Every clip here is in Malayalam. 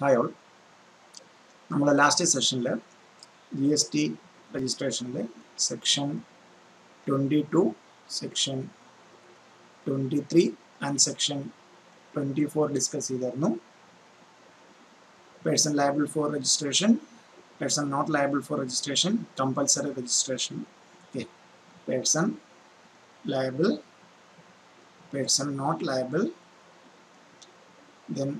Hi all. നമ്മുടെ ലാസ്റ്റ് സെഷനിൽ GST രജിസ്ട്രേഷനിൽ section 22, section 23 and section 24 discuss ചെയ്തായിരുന്നു. Person liable for registration, person not liable for registration, compulsory registration. Okay, person liable, person not liable, then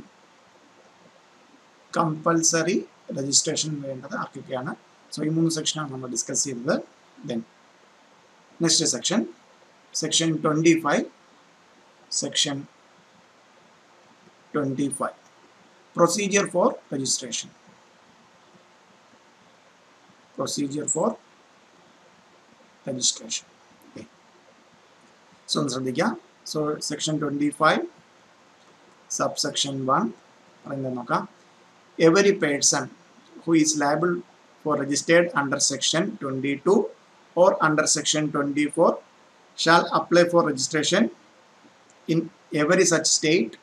compulsory registration വേണ്ടത് ആർക്കൊക്കെയാണ്. സോ ഈ 3 സെക്ഷനാണ് നമ്മൾ ഡിസ്കസ് ചെയ്തത്. Then next section 25, section 25 procedure for registration. Procedure for registration. Okay, so ഒന്ന് ശ്രദ്ധിക്കാം. സോ സെക്ഷൻ 25 subsection 1 പറയുന്നത് നോക്കാം. Every person who is liable for registered under section 22 or under section 24 shall apply for registration in every such state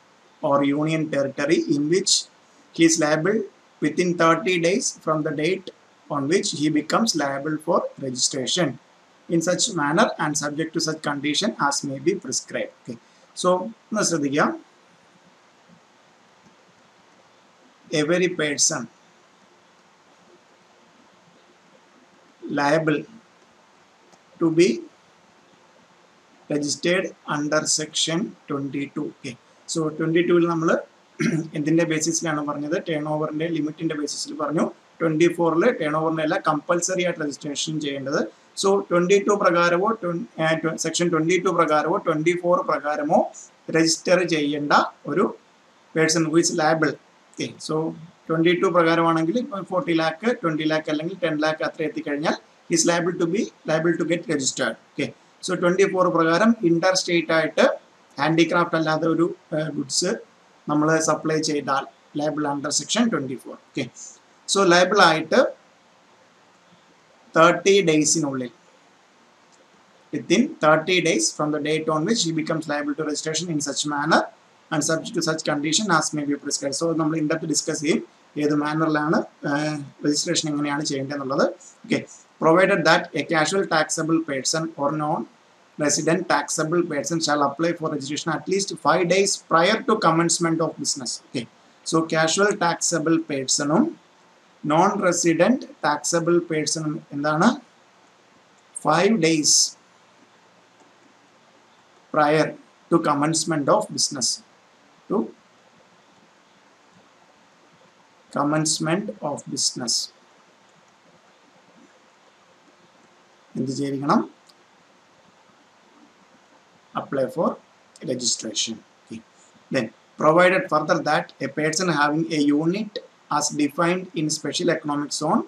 or union territory in which he is liable within 30 days from the date on which he becomes liable for registration in such manner and subject to such condition as may be prescribed. Okay, so let's ശ്രദ്ധിക്കാം. Every person liable to be registered under section 22. Okay, so 22 ൽ നമ്മൾ എന്തിന്റെ ബേസിസിലാണ് പറഞ്ഞത്? ടേൺ ഓവറിന്റെ ലിമിറ്റിന്റെ ബേസിസിൽ പറഞ്ഞു. 24 ൽ ടേൺ ഓവറിന്റെ അല്ല, കമ്പൽസറി ആയിട്ട് രജിസ്ട്രേഷൻ ചെയ്യേണ്ടത്. സോ 22 പ്രകാരമോ സെക്ഷൻ 22 പ്രകാരമോ 24 പ്രകാരമോ രജിസ്റ്റർ ചെയ്യേണ്ട ഒരു person who is liable. Okay, so 22 പ്രകാരമാണെങ്കിൽ 40 lakh, 20 lakh അല്ലെങ്കിൽ 10 lakh അത്ര എത്തിക്കഴിഞ്ഞാൽ is liable to get registered. Okay, so 24 പ്രകാരം ഇന്റർ സ്റ്റേറ്റ് ആയിട്ട് ഹാൻഡിക്രാഫ്റ്റ് അല്ലാതെ ഒരു ഗുഡ്സ് നമ്മൾ സപ്ലൈ ചെയ്താൽ liable under section 24. Okay, so liable ആയിട്ട് 30 ഡേയ്സിനുള്ളിൽ, within 30 days from the date on which he becomes liable to registration in such manner and subject to such condition as may be prescribed. So നമ്മൾ ഇൻഡെപ്ത് ഡിസ്കസ് ചെയ്യും ഏത് മാനറിലാണ് രജിസ്ട്രേഷൻ എങ്ങനെയാണ് ചെയ്യേണ്ടതെന്നുള്ളത്. Okay, provided that a casual taxable person or non resident taxable person shall apply for registration at least 5 days prior to commencement of business. Okay, so casual taxable person ഉം non resident taxable person ഉം എന്താണ്? 5 days prior to commencement of business. To commencement of business എന്ത് ചെയ്യണം? Apply for registration. Okay, then provided further that a person having a unit as defined in special economic zone,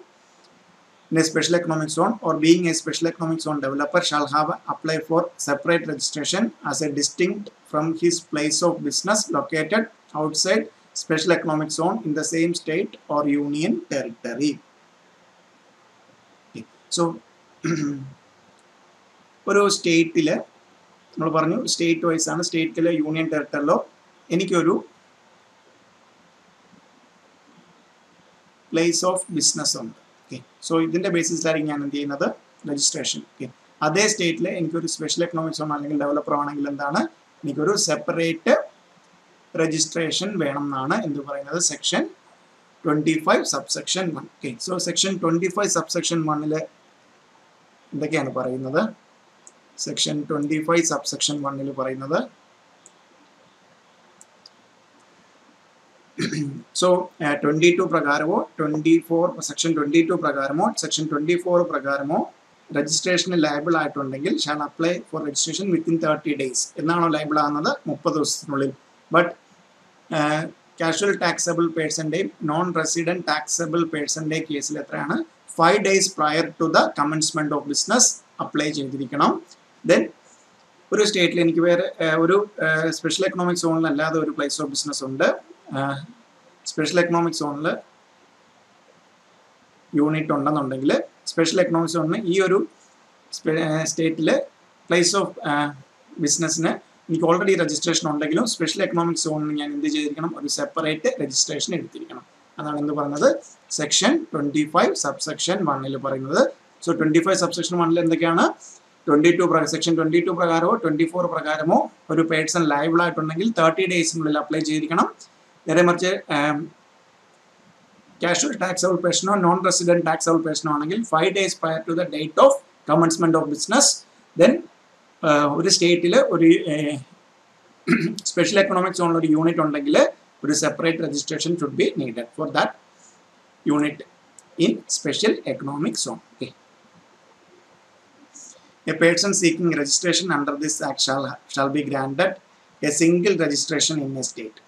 in a special economic zone, or being a special economic zone developer shall have apply for separate registration as a distinct from his place of business located outside special economic zone in the same state or union territory. Okay, so ഒരു സ്റ്റേറ്റിൽ നമ്മൾ പറഞ്ഞു സ്റ്റേറ്റ് വൈസ് ആണ്, സ്റ്റേറ്റിലെ യൂണിയൻ ടെറിട്ടറിലോ എനിക്കൊരു പ്ലേസ് ഓഫ് ബിസിനസ് ഉണ്ട്. ഓക്കെ, സോ ഇതിന്റെ ബേസിസിലായിരിക്കും ഞാൻ എന്ത് ചെയ്യുന്നത്? രജിസ്ട്രേഷൻ. ഓക്കെ, അതേ സ്റ്റേറ്റിൽ എനിക്കൊരു സ്പെഷ്യൽ എക്കണോമിക് സോൺ അല്ലെങ്കിൽ ഡെവലപ്പർ ആണെങ്കിൽ എന്താണ്? എനിക്കൊരു സെപ്പറേറ്റ് രജിസ്ട്രേഷൻ വേണം എന്നാണ് എന്ത് പറയുന്നത്? Section 25 subsection 1. Okay, so section 25 subsection 1 എന്തൊക്കെയാണ് പറയുന്നത്? സെക്ഷൻ 25 സബ്സെക്ഷൻ 1 പറയുന്നത്, സോ 22 പ്രകാരമോ 24 സെക്ഷൻ 22 പ്രകാരമോ സെക്ഷൻ 24 പ്രകാരമോ രജിസ്ട്രേഷന് ലയബിൾ ആയിട്ടുണ്ടെങ്കിൽ shall apply for registration within 30 days. എന്നാണോ ലയബിൾ ആകുന്നത്? 30 ദിവസത്തിനുള്ളിൽ. ബട്ട് കാഷ്വൽ ടാക്സബിൾ പേഴ്സൻ്റെയും നോൺ റെസിഡൻറ്റ് ടാക്സബിൾ പേഴ്സൻ്റെ കേസിൽ എത്രയാണ്? 5 days prior to the commencement of business apply ചെയ്തിരിക്കണം. ദെൻ ഒരു സ്റ്റേറ്റിൽ എനിക്ക് വേറെ ഒരു സ്പെഷ്യൽ എക്കണോമിക് സോണിൽ അല്ലാതെ ഒരു പ്ലേസ് ഓഫ് ബിസിനസ് ഉണ്ട്. സ്പെഷ്യൽ എക്കണോമിക് സോണിൽ യൂണിറ്റ് ഉണ്ടെന്നുണ്ടെങ്കിൽ സ്പെഷ്യൽ എക്കണോമിക് സോണിന് ഈ ഒരു സ്റ്റേറ്റിൽ പ്ലേസ് ഓഫ് ബിസിനസ്സിന് എനിക്ക് ഓൾറെഡി രജിസ്ട്രേഷൻ ഉണ്ടെങ്കിലും സ്പെഷ്യൽ എക്കണോമിക് സോണിന് ഞാൻ എന്ത് ചെയ്തിരിക്കണം? ഒരു സെപ്പറേറ്റ് രജിസ്ട്രേഷൻ എടുത്തിരിക്കണം. അതാണ് എന്ത് പറയുന്നത് സെക്ഷൻ 25 സബ്സെക്ഷൻ 1 പറയുന്നത്. സോ 25 സബ്സെക്ഷൻ 1 എന്തൊക്കെയാണ്? 22 സെക്ഷൻ 22 പ്രകാരമോ 24 പ്രകാരമോ ഒരു പേഴ്സൺ ലയബിൾ ആയിട്ടുണ്ടെങ്കിൽ 30 ഡേയ്സിനുള്ളിൽ അപ്ലൈ ചെയ്തിരിക്കണം. നേരെ മറിച്ച് casual taxable person or non-resident taxable person ആണെങ്കിൽ 5 days prior to the date of commencement of business. Then ഒരു സ്റ്റേറ്റിൽ ഒരു സ്പെഷ്യൽ എക്കണോമിക് സോണിൽ ഒരു യൂണിറ്റ് ഉണ്ടെങ്കിൽ ഒരു separate registration should be needed for that unit in special economic zone. A person seeking registration under this act shall be granted a single registration in a state.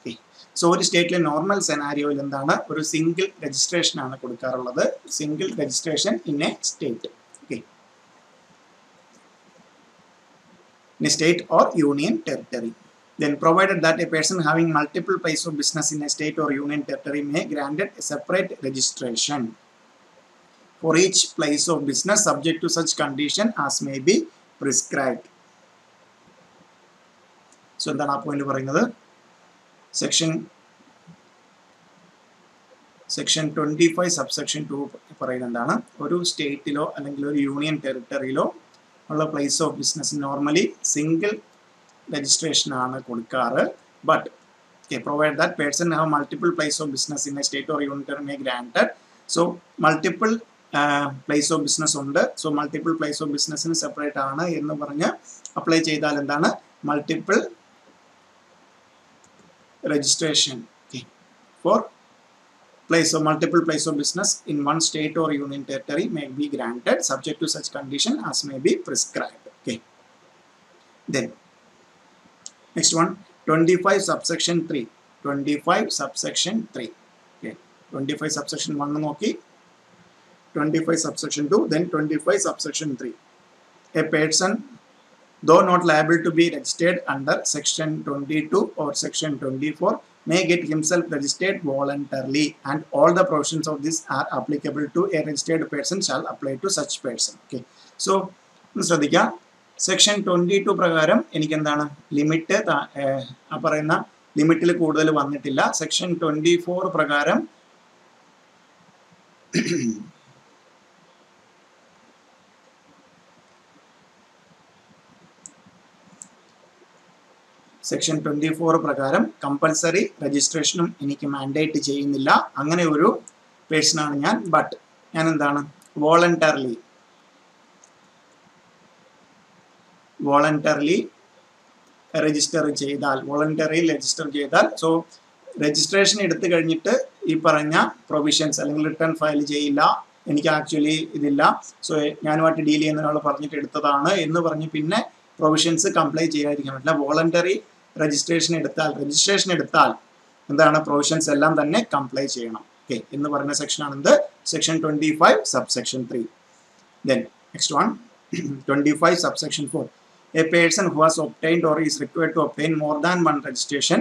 So ഒരു സ്റ്റേറ്റിലെ നോർമൽ സെനാരിയോയിൽ എന്താണ് ഒരു സിംഗിൾ രജിസ്ട്രേഷൻ ആണ് കൊടുക്കാറുള്ളത്. Single registration in A state. In a state or union territory. Then provided that a person having multiple places of business in a state or union territory may granted a separate registration for each place of business subject to such condition as may be prescribed. So എന്താണ് ആ പോയിന്റ് പറയുന്നത്? സെക്ഷൻ 25 സബ്സെക്ഷൻ 2 പറയുന്നത് എന്താണ്? ഒരു സ്റ്റേറ്റിലോ അല്ലെങ്കിൽ ഒരു യൂണിയൻ ടെറിട്ടറിയിലോ ഉള്ള place of business normally single registration ആണ് കൊടുക്കാറ്. But provide that person have multiple place of business in A state or unit may granted. So multiple place of business ഉണ്ട്. സോ മൾട്ടിപ്പിൾ പ്ലേസ് ഓഫ് ബിസിനസ്സിന് സെപ്പറേറ്റ് ആണ് എന്ന് പറഞ്ഞ് അപ്ലൈ ചെയ്താൽ എന്താണ് multiple registration for multiple place of business in one state or union territory may be granted subject to such condition as may be prescribed. Then next one 25 subsection 3. 25 subsection 3. 25 subsection 1 നോക്കി, 25 subsection 2, then 25 subsection 3. A person though not liable to be registered under section 22 or section 24 may get himself registered voluntarily and all the provisions of this are applicable to a registered person shall apply to such person. So ശ്രദ്ധിക്കുക, സെക്ഷൻ 22 പ്രകാരം എനിക്ക് എന്താണ് ലിമിറ്റ് ആ പറയുന്ന ലിമിറ്റിൽ കൂടുതൽ വന്നിട്ടില്ല. സെക്ഷൻ 24 പ്രകാരം സെക്ഷൻ 24 പ്രകാരം കമ്പൽസറി രജിസ്ട്രേഷനും എനിക്ക് മാൻഡേറ്റ് ചെയ്യുന്നില്ല. അങ്ങനെ ഒരു പേഴ്സണാണ് ഞാൻ. ബട്ട് ഞാൻ എന്താണ് വോളണ്ടറിലി രജിസ്റ്റർ ചെയ്താൽ സോ രജിസ്ട്രേഷൻ എടുത്തു കഴിഞ്ഞിട്ട് ഈ പറഞ്ഞ പ്രൊവിഷൻസ് അല്ലെങ്കിൽ റിട്ടേൺ ഫയൽ ചെയ്യില്ല, എനിക്ക് ആക്ച്വലി ഇതില്ല, സോ ഞാനുമായിട്ട് ഡീൽ ചെയ്യുന്ന ഒരാൾ പറഞ്ഞിട്ട് എടുത്തതാണ് എന്ന് പറഞ്ഞ് പിന്നെ പ്രൊവിഷൻസ് കംപ്ലൈ ചെയ്യാതിരിക്കാൻ പറ്റില്ല. വോളണ്ടറി രജിസ്ട്രേഷൻ എടുത്താൽ എന്താണ് പ്രൊവിഷൻസ് എല്ലാം തന്നെ കംപ്ലൈ ചെയ്യണം എന്ന് പറയുന്ന സെക്ഷനാണ് എന്ത് section 25 subsection 3. Then next one 25 subsection 4. A person who has obtained or is required to obtain more than one registration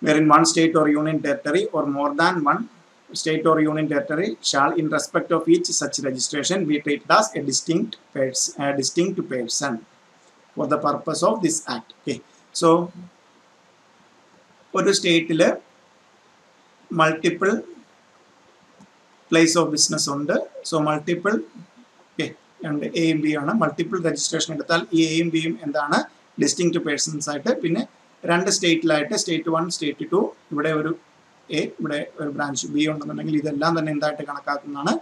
wherein one state or union territory or more than one state or union territory shall in respect of each such registration be treated as a distinct person for the purpose of this act. So ഒരു സ്റ്റേറ്റിൽ മൾട്ടിപ്പിൾ പ്ലേസ് ഓഫ് ബിസിനസ് ഉണ്ട്. സോ മൾട്ടിപ്പിൾ രണ്ട് എയും ബി ആണ്. മൾട്ടിപ്പിൾ രജിസ്ട്രേഷൻ എടുത്താൽ ഈ എയും ബിയും എന്താണ് ഡിസ്റ്റിങ്ക്റ്റ് പേഴ്സൺസ് ആയിട്ട്, പിന്നെ രണ്ട് സ്റ്റേറ്റിലായിട്ട് സ്റ്റേറ്റ് 1 സ്റ്റേറ്റ് 2 ഇവിടെ ഒരു എ ഇവിടെ ഒരു ബ്രാഞ്ച് ബി ഉണ്ടെന്നുണ്ടെങ്കിൽ ഇതെല്ലാം തന്നെ എന്തായിട്ട് കണക്കാക്കുന്നതാണ്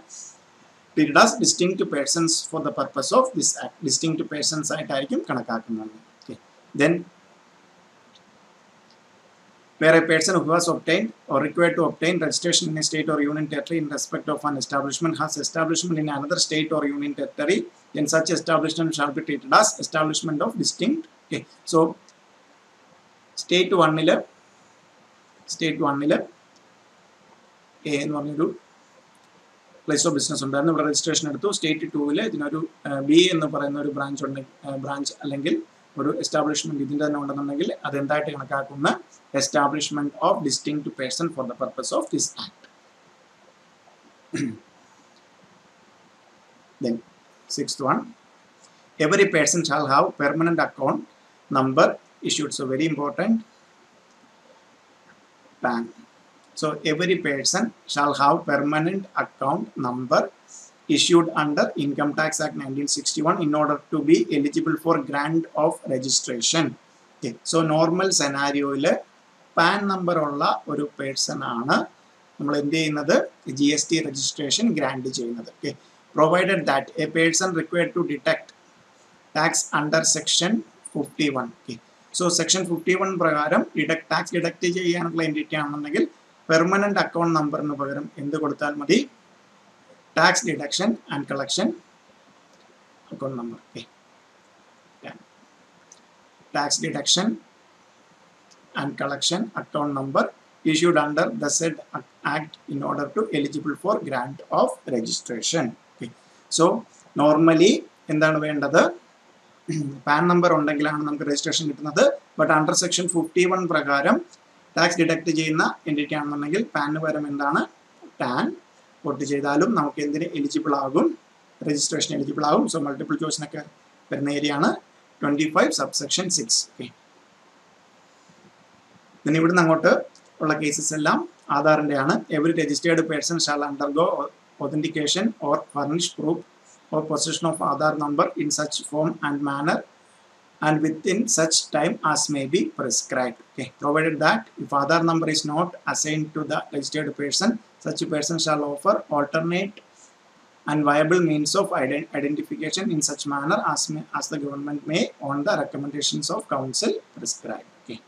treated as distinct persons for the purpose of this act. Distinct persons ആയിട്ടായിരിക്കും കണക്കാക്കുന്നത്. Then where a person who has obtained or required to obtain registration in a state or union territory in respect of an establishment has establishment in another state or union territory, then such establishment shall be treated as establishment of distinct. So state 1 A എന്ന് പറഞ്ഞൊരു പ്ലേസ് ഓഫ് ബിസിനസ് ഉണ്ടായിരുന്നു, ഇവിടെ രജിസ്ട്രേഷൻ എടുത്തു. സ്റ്റേറ്റ് 2 ഇതിനൊരു ബി എന്ന് പറയുന്ന ഒരു ബ്രാഞ്ച് അല്ലെങ്കിൽ ഒരു എസ്റ്റാബ്ലിഷ്മെന്റ് ഇതിൻ്റെ തന്നെ ഉണ്ടെന്നുണ്ടെങ്കിൽ അതെന്തായിട്ട് കണക്കാക്കുന്ന establishment of distinct person for the purpose of this act. Then sixth one, every person shall have permanent account number issued. So very important, PAN. So every person shall have permanent account number issued under Income Tax Act 1961 in order to be eligible for grant of registration. Okay. So normal scenario PAN number ഉള്ള ഒരു പേഴ്സൺ ആണ് നമ്മൾ എന്ത് ചെയ്യുന്നത് GST registration ഗ്രാൻഡ് ചെയ്യുന്നത്. Okay. Provided that a person required to deduct tax under section 51. Okay. So section 51 പ്രകാരം tax deduct ചെയ്യാനുള്ള entity ആണെന്നുണ്ടെങ്കിൽ permanent account number ന് പകരം എന്ത് കൊടുത്താൽ മതി tax deduction and collection account number. Okay. Yeah. Tax deduction and collection account number issued under the said act in order to eligible for grant of registration. Okay. So normally എന്താണ് വേണ്ടത് പാൻ നമ്പർ ഉണ്ടെങ്കിലാണ് നമുക്ക് രജിസ്ട്രേഷൻ കിട്ടുന്നത്. ബട്ട് അണ്ടർ സെക്ഷൻ 51 പ്രകാരം ടാക്സ് ഡിഡക്ട് ചെയ്യുന്ന എൻറ്റിറ്റി ആണെന്നുണ്ടെങ്കിൽ പാനിന് പകരം എന്താണ് ടാൻ വോട്ട് ചെയ്താലും നമുക്ക് എന്തിന് എലിജിബിൾ ആകും രജിസ്ട്രേഷൻ എലിജിബിൾ ആകും. സോ മൾട്ടിപ്പിൾ ചോയ്സിനൊക്കെ വരുന്ന ഏരിയയാണ് 25 സബ്സെക്ഷൻ 6. ഓക്കെ. പിന്നെ ഇവിടുന്ന് അങ്ങോട്ട് ഉള്ള കേസസ് എല്ലാം ആധാറിൻ്റെ ആണ്. Every registered person shall undergo authentication or furnish proof or possession of Aadhaar number in such form and manner and within such time as may be prescribed. Okay. Provided that if Aadhaar number is not assigned to the registered person, such a person shall offer alternate and viable means of identification in such manner as the government may on the recommendations of council prescribe. Okay.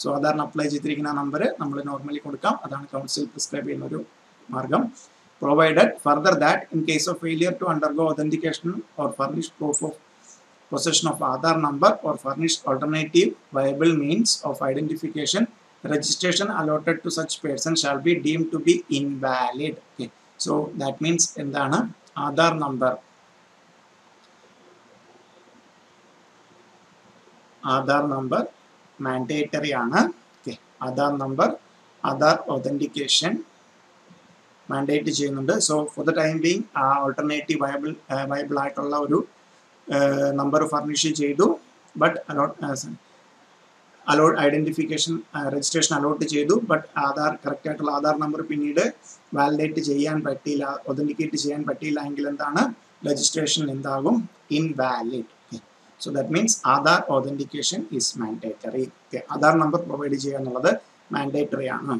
So Aadhaar apply ചെയ്തിരിക്കുന്ന നമ്പർ നമ്മൾ നോർമലി കൊടുക്കാം. അതാണ് കൗൺസിൽ പ്രിസ്ക്രൈബ് ചെയ്യുന്ന ഒരു മാർഗം. Provided further that in case of failure to undergo authentication or furnish proof of possession of Aadhaar number or furnish alternative viable means of identification, registration allotted to such person shall be deemed to be invalid. Okay. So that means endana Aadhaar number mandatory ആണ്. Okay. Aadhaar number Aadhaar authentication mandate ചെയ്യുന്നുണ്ട്. So for the time being alternative viable ആയിട്ടുള്ള ഒരു നമ്പർ ഫർണിഷ് ചെയ്തു. But allot identification registration allot ചെയ്തു. ബട്ട് ആധാർ കറക്റ്റ് ആയിട്ടുള്ള ആധാർ നമ്പർ പിന്നീട് വാലിഡേറ്റ് ചെയ്യാൻ പറ്റിയില്ല, ഒതന്റിക്കേറ്റ് ചെയ്യാൻ പറ്റിയില്ല എങ്കിൽ എന്താണ് രജിസ്ട്രേഷൻ എന്താകും invalid. So that means Aadhaar authentication is mandatory. Aadhaar number provide ചെയ്യുക എന്നുള്ളത് മാൻഡേറ്ററി ആണ്.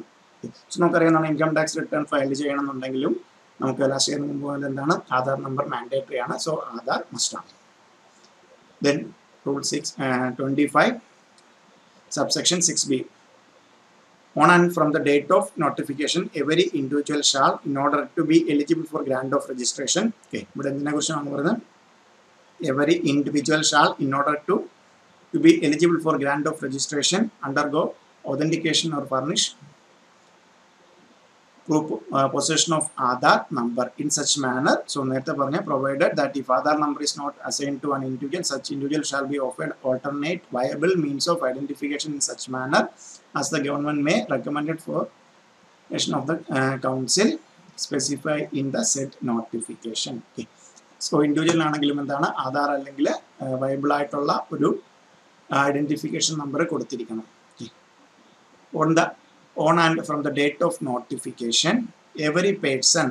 സോ നമുക്കറിയാവുന്നതാണ് ഇൻകം ടാക്സ് റിട്ടേൺ ഫയൽ ചെയ്യണമെന്നുണ്ടെങ്കിലും നമുക്ക് ലാസ്റ്റ് ചെയ്യുന്ന മുമ്പ് പോലെ എന്താണ് ആധാർ നമ്പർ മാൻഡേറ്ററി ആണ്. സോ ആധാർ മസ്റ്റ് ആണ്. Then rule 25 subsection 6b. On and from the date of notification, every individual shall, in order to be eligible for grant of registration, okay, ഇവിടെ എന്തിനെ കുറിച്ചാണ് പറയുന്നത്? Every individual shall, in order to be eligible for grant of registration, undergo authentication or furnish proof possession of Aadhaar number in such manner. So നേരത്തെ പറഞ്ഞ provided that if Aadhaar number is not assigned to an individual, such individual shall be offered alternate viable means of identification in such manner as the government may recommend it for action of the council specify in the said notification. Okay. So individual ആണെങ്കിലും എന്താണ് ആധാർ അല്ലെങ്കിൽ വയബിൾ ആയിട്ടുള്ള ഒരു ഐഡന്റിഫിക്കേഷൻ നമ്പർ കൊടുത്തിരിക്കണം. On and from the date of notification, every person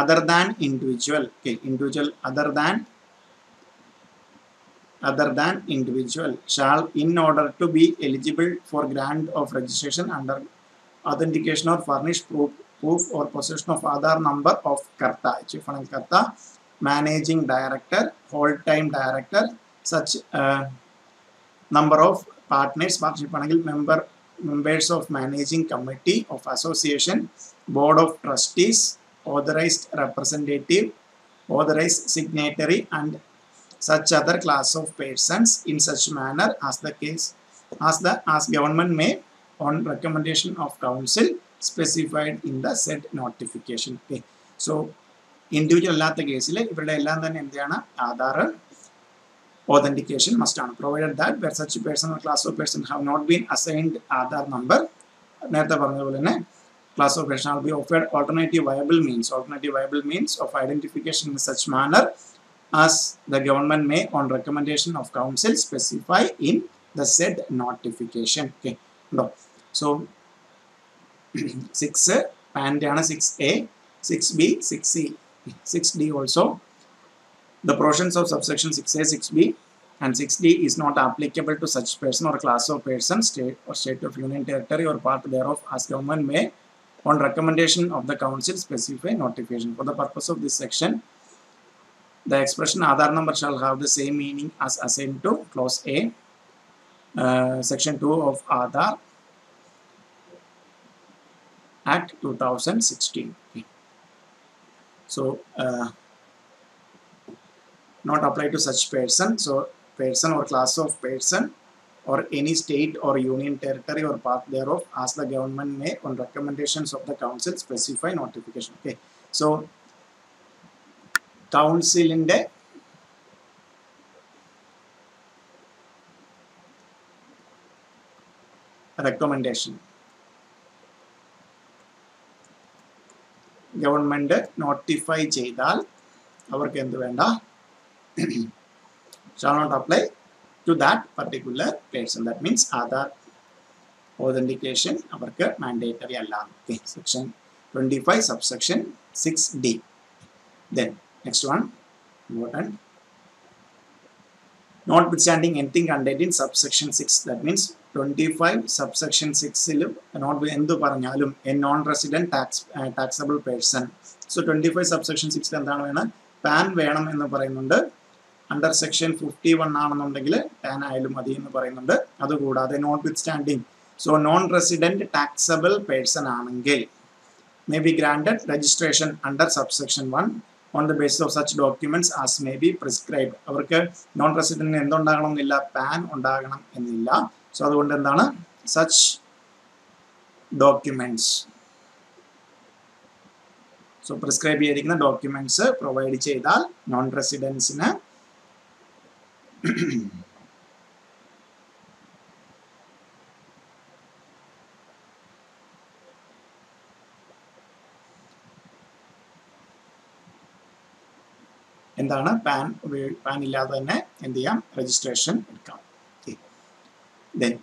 other than individual, okay, individual other than individual shall, in order to be eligible for grant of registration under authentication or furnish proof or possession of Aadhaar number of Karta, Chief Financial Karta, Managing Director, Whole Time Director, such number of partners, partnership members of managing committee of association, board of trustees, authorized representative, authorized signatory, and such other class of persons in such manner as the case as government may, on recommendation of council, specified in the said notification. Okay. So individual അല്ലാത്ത കേസിൽ ഇവരുടെ എല്ലാം തന്നെ എന്താണ് ആധാർ authentication must ആണ്. Provided that where such person or class of person have not been assigned Aadhaar number, നേരത്തെ പറഞ്ഞതുപോലെ തന്നെ class of person will be offered alternative viable means of identification in such manner as the government may, on recommendation of council, specify in the said notification. Okay, no. So 6 PAN 6A, 6B, 6C, 6D also. The provisions of subsection 6A, 6B and 6D is not applicable to such person or class of person, state or state of union territory or part thereof, as government may, on recommendation of the council, specify notification. For the purpose of this section, the expression Aadhaar number shall have the same meaning as assigned to clause A, section 2 of Aadhaar Act 2016. Okay. So not apply to such person. So person or class of person or any state or union territory or part thereof, as the government may, on recommendations of the council, specify notification. Okay. So council in the recommendation, government notify ചെയ്താൽ അവർക്ക് എന്ത് വേണ്ട, shall not apply to that particular person. That means Aadhaar authentication അവർക്ക് mandatory അല്ല. Okay, section 25 subsection 6D. Then next one, important. Notwithstanding anything contained in subsection 6, that means 25 subsection 6 not endu paranjalum a non-resident taxable person. So 25 subsection 6 endana vena PAN വേണം എന്ന് പറയുന്നുണ്ട്. അണ്ടർ സെക്ഷൻ 51 ആണെന്നുണ്ടെങ്കിൽ PAN ആയാലും മതി എന്ന് പറയുന്നുണ്ട്. അതുകൂടാതെ notwithstanding, so non resident taxable person ആണെങ്കിൽ may be granted registration under subsection 1 on the basis of such documents as may be prescribed. അവർക്ക് നോൺ റെസിഡന്റിന് എന്തുണ്ടാകണം എന്നില്ല, PAN ഉണ്ടാകണം എന്നില്ല. സോ അതുകൊണ്ട് എന്താണ് such documents, സോ പ്രിസ്ക്രൈബ് ചെയ്തിരിക്കുന്ന ഡോക്യുമെന്റ്സ് പ്രൊവൈഡ് ചെയ്താൽ നോൺ റെസിഡൻസിന് എന്താണ് പാൻ ഇല്ലാതെ തന്നെ എന്ത് ചെയ്യാം, രജിസ്ട്രേഷൻ എടുക്കാം. Then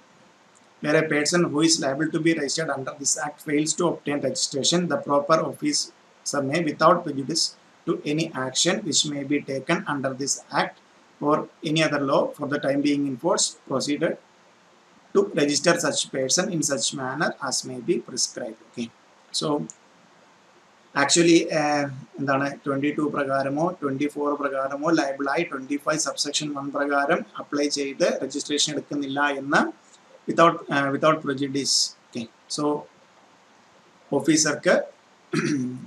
where a person who is liable to be registered under this act fails to obtain registration, the proper officer may, without prejudice to any action which may be taken under this act or any other law for the time being in force, proceeded to register such person in such manner as may be prescribed. Okay, so actually എന്താണ് 22 പ്രകാരമോ 24 പ്രകാരമോ ലൈബിളായി 25 സബ്സെക്ഷൻ 1 പ്രകാരം അപ്ലൈ ചെയ്ത് രജിസ്ട്രേഷൻ എടുക്കുന്നില്ല എന്ന് വിതൗട്ട് പ്രെജുഡിസ്. ഓക്കെ, സോ ഓഫീസർക്ക്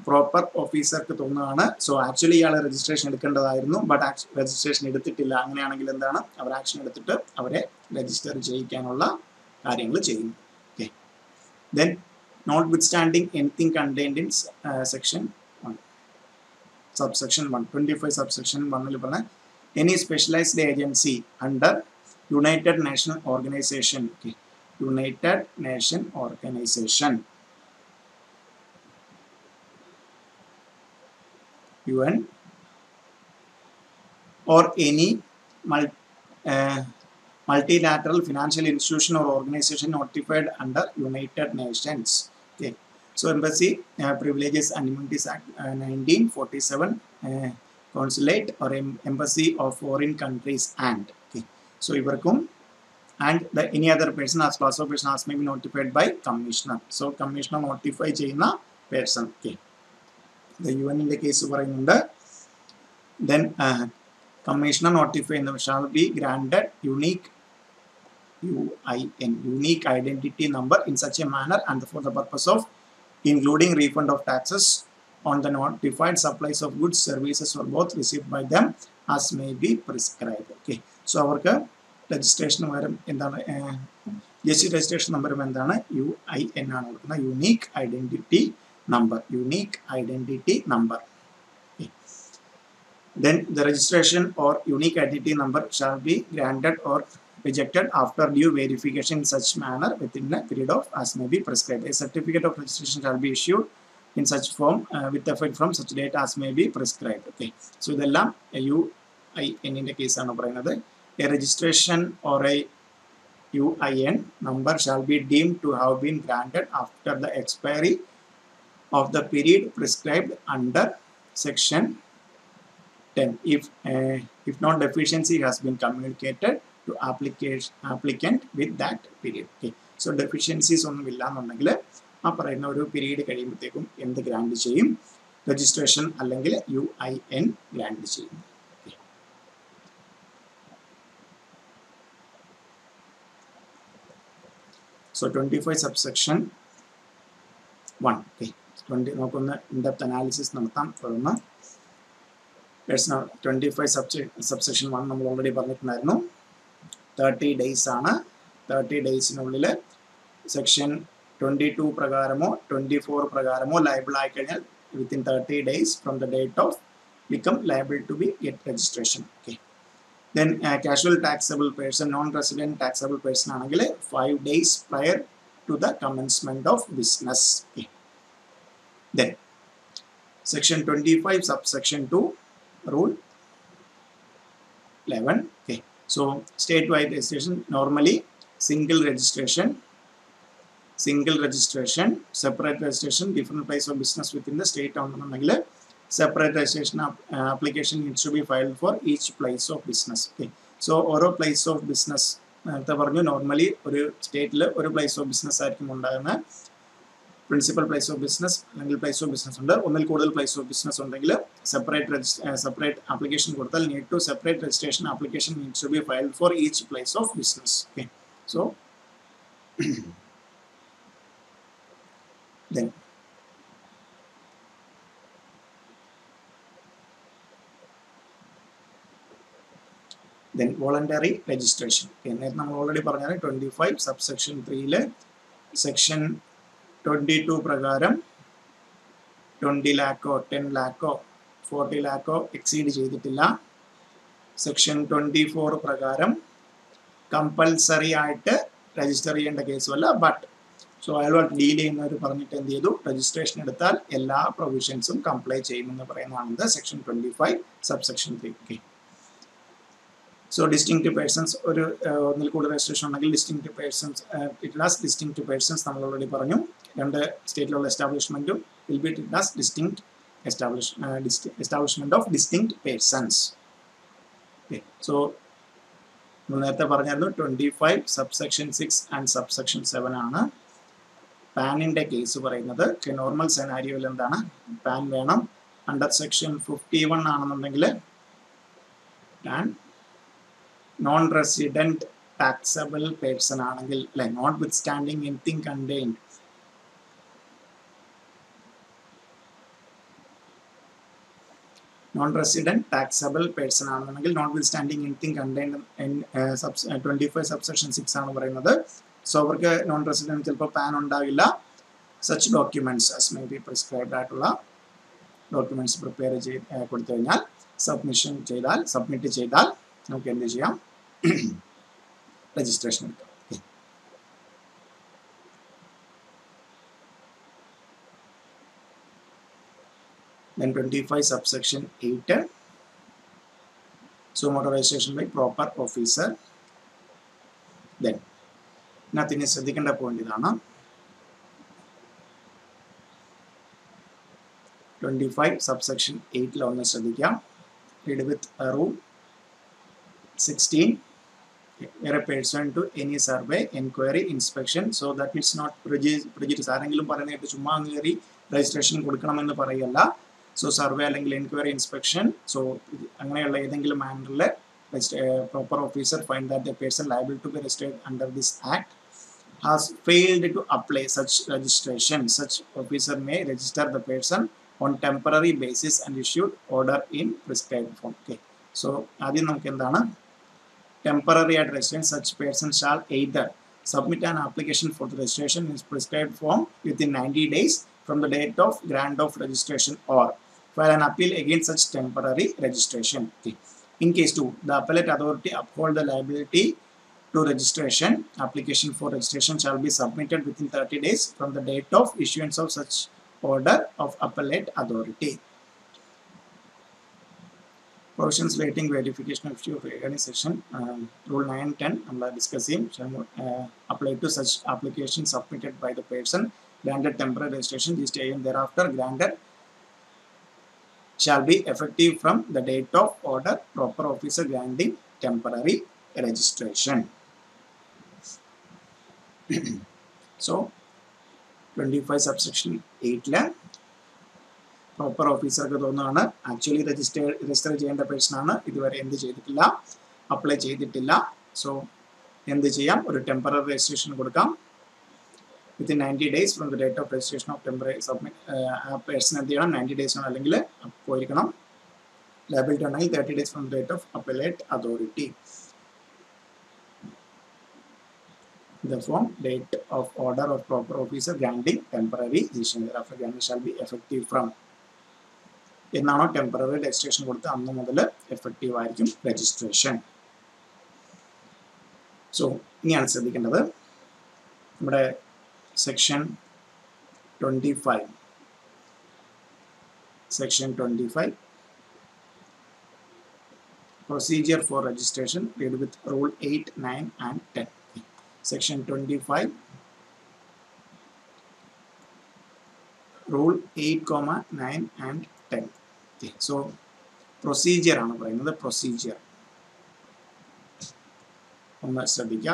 പ്രോപ്പർ ഓഫീസർക്ക് തോന്നുകയാണ് സോ ആക്ച്വലി ഇയാൾ രജിസ്ട്രേഷൻ എടുക്കേണ്ടതായിരുന്നു, ബട്ട് രജിസ്ട്രേഷൻ എടുത്തിട്ടില്ല. അങ്ങനെയാണെങ്കിൽ എന്താണ്, അവർ ആക്ഷൻ എടുത്തിട്ട് അവരെ രജിസ്റ്റർ ചെയ്യിക്കാനുള്ള കാര്യങ്ങൾ ചെയ്യും. Okay, then notwithstanding anything contained in section 1, subsection 1, 25 subsection 1 പറഞ്ഞ any specialized agency under United Nations Organization, okay, United Nation Organization, UN, or any multilateral financial institution or organization notified under United Nations. Okay, so Embassy Privileges and Immunities Act 1947, Consulate or Embassy of Foreign Countries and okay, so ivarkum and the any other person as class of person as may be notified by commissioner. So commissioner notify ചെയ്യുന്ന person. Okay, the UN in the case പറയുന്നുണ്ട്. Then commissioner notify shall be granted unique unique identity number in such a manner and for the purpose of including refund of taxes on the notified supplies of goods, services or both received by them as may be prescribed. Okay, so അവർക്ക് രജിസ്ട്രേഷൻ വരും എന്താണ്, ജസ്റ്റ് രജിസ്ട്രേഷൻ നമ്പർ എന്താണ്, UIN ആണ് കൊടുക്കുന്നത്, unique identity number, unique identity number. Then the registration or unique identity number shall be granted or rejected after due verification in such manner within a period of as may be prescribed. A certificate of registration shall be issued in such form with effect from such date as may be prescribed. Okay, so ഇതെല്ലാം UIN ന്റെ കേസാണ് പറയുന്നത്. A registration or a UIN number shall be deemed to have been granted after the expiry of the period prescribed under section 10 if not deficiency has been communicated to applicant with that period. Okay. So deficiencies ഒന്നും ഇല്ല എന്നുണ്ടെങ്കിൽ ആ പറയുന്ന ഒരു പീരീഡ് കഴിയുമ്പോഴത്തേക്കും എന്ത് ഗ്രാൻഡ് ചെയ്യും? രജിസ്ട്രേഷൻ അല്ലെങ്കിൽ UIN ഗ്രാൻഡ് ചെയ്യും. So 25 subsection 1. Okay. 20 നോക്കുന്ന in-depth analysis നടത്താം. തുടർന്ന് personal 25 subsection 1 നമ്മൾ ഓൾറെഡി പറഞ്ഞിട്ടുണ്ടായിരുന്നു. 30 days ആണ്. 30 ഡേയ്സിനുള്ളിൽ സെക്ഷൻ 22 പ്രകാരമോ 24 പ്രകാരമോ ലയബിൾ ആയി കഴിഞ്ഞാൽ within 30 days from the date of become liable to be get registration. Okay. Then casual taxable person, non-resident taxable person ആണെങ്കിൽ 5 days prior to the commencement of business. Okay. Then section 25 subsection 2 rule 11. Okay. So statewide registration normally single registration, separate registration, different place of business within the state ആണെന്നുണ്ടെങ്കിൽ separate registration application needs to be filed for each place of business. Okay. So ഓരോ place of business നേരത്തെ പറഞ്ഞു നോർമലി ഒരു സ്റ്റേറ്റിൽ ഒരു പ്ലേസ് ഓഫ് ബിസിനസ് ആയിരിക്കും ഉണ്ടാകുന്ന പ്രിൻസിപ്പൽ പ്ലേസ് ഓഫ് ബിസിനസ് അല്ലെങ്കിൽ പ്ലേസ് ഓഫ് ബിസിനസ് ഉണ്ട്. ഒന്നിൽ കൂടുതൽ പ്ലേസ് ഓഫ് ബിസിനസ് ഉണ്ടെങ്കിൽ സെപ്പറേറ്റ് ആപ്ലിക്കേഷൻ കൊടുത്താൽ need to separate registration application needs to be filed for each place of business. Okay. So then voluntary registration. നേരത്തെ നമ്മൾ ഓൾറെഡി പറഞ്ഞാൽ 25 subsection 3 സെക്ഷൻ 22 പ്രകാരം 20 lakhോ 10 lakhോ 40 lakhോ എക്സീഡ് ചെയ്തിട്ടില്ല. സെക്ഷൻ 24 പ്രകാരം കമ്പൽസറി ആയിട്ട് രജിസ്റ്റർ ചെയ്യേണ്ട കേസുമല്ല. ബട്ട് സോ അയാളോട് ഡീൽ ചെയ്യുന്നവർ പറഞ്ഞിട്ട് എന്ത് ചെയ്തു? രജിസ്ട്രേഷൻ എടുത്താൽ എല്ലാ പ്രൊവിഷൻസും കംപ്ലൈ ചെയ്യുമെന്ന് പറയുന്നതാണ് section 25 subsection 3. Okay. So distinct persons ഒരു ഒന്നിൽ കൂടുതൽ രജിസ്ട്രേഷൻ ഉണ്ടെങ്കിൽ distinct persons it has distinct persons നമ്മൾ ഓൾറെഡി പറഞ്ഞു. രണ്ട് സ്റ്റേറ്റിലുള്ള എസ്റ്റാബ്ലിഷ്മെന്റും will be it has distinct establishment of distinct persons. Okay. So നേരത്തെ പറഞ്ഞായിരുന്നു 25 subsection 6 and subsection 7 ആണ് പാനിന്റെ കേസ് പറയുന്നത്. നോർമൽ സെനാരിയോയിൽ എന്താണ്? പാൻ വേണം. അണ്ടർ സെക്ഷൻ 51 ആണെന്നുണ്ടെങ്കിൽ പാൻ non-resident taxable person ആണെങ്കിൽ like notwithstanding anything contained non-resident taxable person ആണെന്നുണ്ടെങ്കിൽ notwithstanding anything contained in 25 subsection 6 ആണ് പറയുന്നത്. സോ അവർക്ക് നോൺ റെസിഡന്റ് ചിലപ്പോൾ പാൻ ഉണ്ടാവില്ല. Such documents as may be prescribed ആയിട്ടുള്ള ഡോക്യുമെന്റ്സ് പ്രിപ്പയർ കൊടുത്തു കഴിഞ്ഞാൽ സബ്മിറ്റ് ചെയ്താൽ നമുക്ക് എന്ത് ചെയ്യാം? രജിസ്ട്രേഷൻ എടുക്കാം. Then 25 subsection 8 so motor registration by proper officer. Then nothing is ശ്രദ്ധിക്കേണ്ട പോയിന്റ് ഇതാണ്. 25 subsection 8 ഒന്ന് ശ്രദ്ധിക്കാം. Read with a rule 16 where a person to any survey, inquiry, inspection so that it's not prejudice ആരെങ്കിലും പറയുന്നതായിട്ട് ചുമ്മാ കയറി രജിസ്ട്രേഷൻ കൊടുക്കണമെന്ന് പറയല്ല. സോ സർവേ അല്ലെങ്കിൽ എൻക്വയറി ഇൻസ്പെക്ഷൻ സോ അങ്ങനെയുള്ള ഏതെങ്കിലും മാനറിൽ proper officer find that the person liable to be registered under this act has failed to apply such registration, such officer may register the person on temporary basis and issue order in prescribed form. Okay. So ആദ്യം നമുക്ക് എന്താണ്? temporary at registration, such person shall either submit an application for the registration in prescribed form within 90 days from the date of grant of registration or file an appeal against such temporary registration. Okay. In case 2, the appellate authority uphold the liability to registration. Application for registration shall be submitted within 30 days from the date of issuance of such order of appellate authority. Provisions relating verification of issue regarding section rule 910 നമ്മൾ ഡിസ്കസ് ചെയ്യും. Apply to such applications submitted by the person granted temporary registration. This day and thereafter granted shall be effective from the date of order proper officer granting temporary registration. So 25 subsection 8 proper ഓഫീസർക്ക് തോന്നുകയാണ് ആക്ച്വലി രജിസ്റ്റർ ചെയ്യേണ്ട പേഴ്സൺ ആണ്, ഇതുവരെ എന്ത് ചെയ്തിട്ടില്ല, അപ്ലൈ ചെയ്തിട്ടില്ല. സോ എന്ത് ചെയ്യാം, ഒരു ടെമ്പററി രജിസ്ട്രേഷൻ കൊടുക്കാം. Within 90 days from the date of registration of temporary submit. ആ പേഴ്സൺ എന്ത് ചെയ്യണം, 90 days ആണ്, അല്ലെങ്കിൽ പോയിരിക്കണം. ലയബിലിറ്റി ഉണ്ടെങ്കിൽ 30 days from the date of appellate authority. The form date of order of proper officer granting temporary registration thereafter granting shall be effective from എന്നാണോ ടെമ്പററി രജിസ്ട്രേഷൻ കൊടുത്ത് അന്ന് മുതൽ എഫക്റ്റീവ് ആയിരിക്കും രജിസ്ട്രേഷൻ. സോ ഇനിയാണ് ശ്രദ്ധിക്കേണ്ടത്, നമ്മുടെ section 25 procedure for registration read with rule 8, 9 and 10. Section 25 rule 8, 9 and 10. Okay. So procedure ആണ് പറയുന്നത്. പ്രൊസീജിയർ ഒന്ന് ശ്രദ്ധിക്കുക.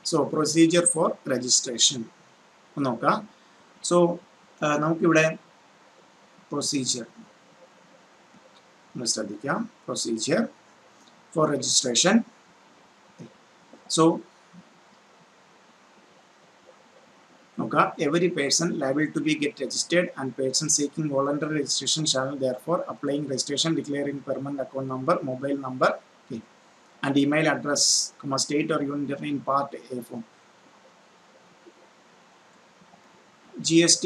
സോ പ്രൊസീജിയർ ഫോർ രജിസ്ട്രേഷൻ ഒന്ന് നോക്കാം. സോ നമുക്കിവിടെ പ്രൊസീജിയർ ഒന്ന് ശ്രദ്ധിക്കാം. Procedure for registration. So okay, every person liable to be get registered and person seeking voluntary registration shall therefore applying registration declaring permanent account number, mobile number, okay, and email address, state or unit in part A form. GST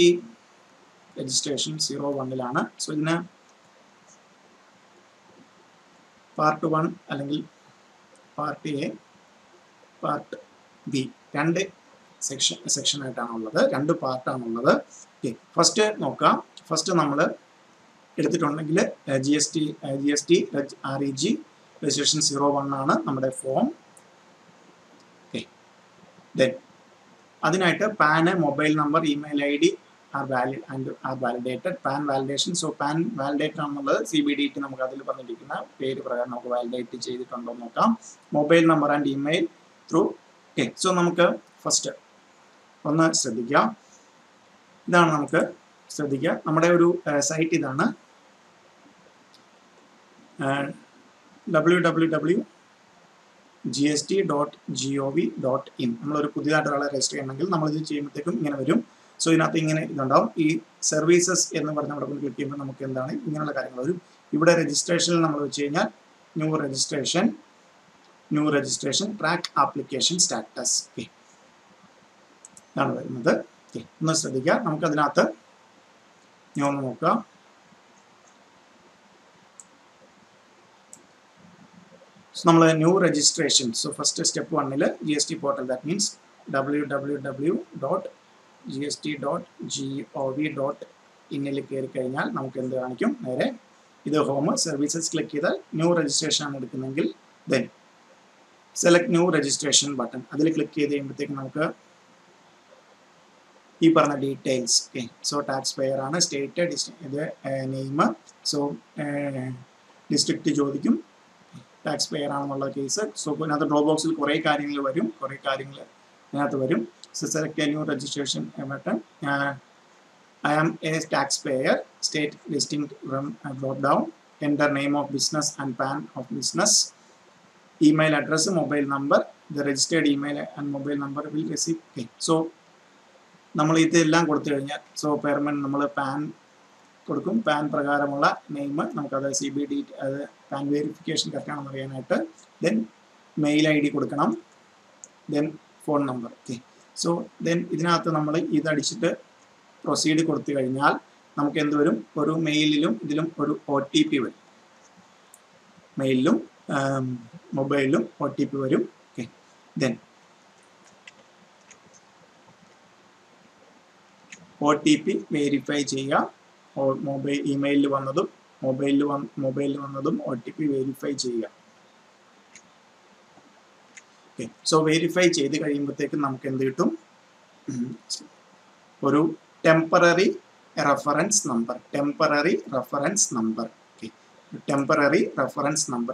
registration 01 ലാണ്. സോ ഇതിന് പാർട്ട് 1 അല്ലെങ്കിൽ പാർട്ട് എ, പാർട്ട് ബി, രണ്ട് സെക്ഷനായിട്ടാണുള്ളത്, രണ്ട് പാർട്ടാണുള്ളത്. ഓക്കെ, ഫസ്റ്റ് നോക്കാം. ഫസ്റ്റ് നമ്മൾ എടുത്തിട്ടുണ്ടെങ്കിൽ GST REG രജിസ്ട്രേഷൻ 01 ആണ് നമ്മുടെ ഫോം. ഓക്കെ, ദെൻ അതിനായിട്ട് PAN, mobile number, email ID are valid and are validated. PAN validation. So PAN validate ആണെന്നുള്ളത് CBDT നമുക്ക് അതിൽ പറഞ്ഞിരിക്കുന്ന പേര് പ്രകാരം നമുക്ക് വാലിഡേറ്റ് ചെയ്തിട്ടുണ്ടോ എന്ന് നോക്കാം. Mobile number and email through. Okay, so നമുക്ക് ഫസ്റ്റ് ഒന്ന് ശ്രദ്ധിക്കാം. ഇതാണ് നമുക്ക് ശ്രദ്ധിക്കുക, നമ്മുടെ ഒരു സൈറ്റ് ഇതാണ്, www.gst.gov.in. നമ്മളൊരു പുതിയതായിട്ട് ഒരാളെ രജിസ്റ്റർ ചെയ്യണമെങ്കിൽ നമ്മളിത് ചെയ്യുമ്പോഴത്തേക്കും ഇങ്ങനെ വരും. സോ ഇതിനകത്ത് ഇങ്ങനെ ഇതുണ്ടാവും. ഈ സർവീസസ് എന്ന് പറഞ്ഞ അവിടെ ക്ലിക്ക് ചെയ്യുമ്പോൾ നമുക്ക് എന്താണ് ഇങ്ങനെയുള്ള കാര്യങ്ങൾ വരും. ഇവിടെ രജിസ്ട്രേഷനിൽ നമ്മൾ വെച്ച് കഴിഞ്ഞാൽ new registration track application status. Okay, ഇതാണ് വരുന്നത്. ഓക്കെ, ഒന്ന് ശ്രദ്ധിക്കുക. നമുക്കതിനകത്ത് ഞാൻ ഒന്ന് നോക്കാം. സോ നമ്മൾ new registration. So first step 1 GST portal, that means www.gst.gov.in കയറി കഴിഞ്ഞാൽ നമുക്ക് എന്ത് കാണിക്കും, നേരെ ഇത് ഹോം സർവീസസ് ക്ലിക്ക് ചെയ്താൽ ന്യൂ രജിസ്ട്രേഷൻ ആണ് എടുക്കുന്നെങ്കിൽ then select new registration button, അതിൽ ക്ലിക്ക് ചെയ്ത് കഴിയുമ്പോഴത്തേക്കും നമുക്ക് ഈ പറഞ്ഞ details. Okay, so tax payer ആണ്, സ്റ്റേറ്റ്, ഇത് നെയിം, സോ ഡിസ്ട്രിക്റ്റ് ചോദിക്കും, ടാക്സ് പെയർ ആണെന്നുള്ള കേസ്. സോ ഇതിനകത്ത് ഡ്രോപ്പ് ബോക്സിൽ കുറേ കാര്യങ്ങൾ ഇതിനകത്ത് വരും. So select a new registration button. I am a taxpayer. State distinct from drop down. Enter name of business and PAN of business. Email address, mobile number. The registered email and mobile number will receive. Okay. So നമ്മൾ ഇതെല്ലാം കൊടുത്തു കഴിഞ്ഞാൽ പെർമനന്റ് നമ്മൾ പാൻ കൊടുക്കും. പാൻ പ്രകാരമുള്ള നെയിം നമുക്കത് CBD അത് പാൻ വെരിഫിക്കേഷൻ കറക്റ്റാണെന്ന് അറിയാനായിട്ട്. ദെൻ മെയിൽ ID കൊടുക്കണം. Then phone number. Okay, so then ഇതിനകത്ത് നമ്മൾ ഇതടിച്ചിട്ട് പ്രൊസീഡ് കൊടുത്തു കഴിഞ്ഞാൽ നമുക്ക് എന്ത് വരും, ഒരു മെയിലിലും ഇതിലും ഒരു OTP വരും. മെയിലിലും മൊബൈലിലും OTP വരും. ഓക്കെ, ദെൻ OTP വെരിഫൈ ചെയ്യുക. ഇമെയിലിൽ വന്നതും മൊബൈലിൽ വന്നതും OTP വെരിഫൈ ചെയ്യുക. ഓക്കെ, സോ വെരിഫൈ ചെയ്ത് കഴിയുമ്പോഴത്തേക്കും നമുക്ക് എന്ത് കിട്ടും? ഒരു ടെമ്പററി റെഫറൻസ് നമ്പർ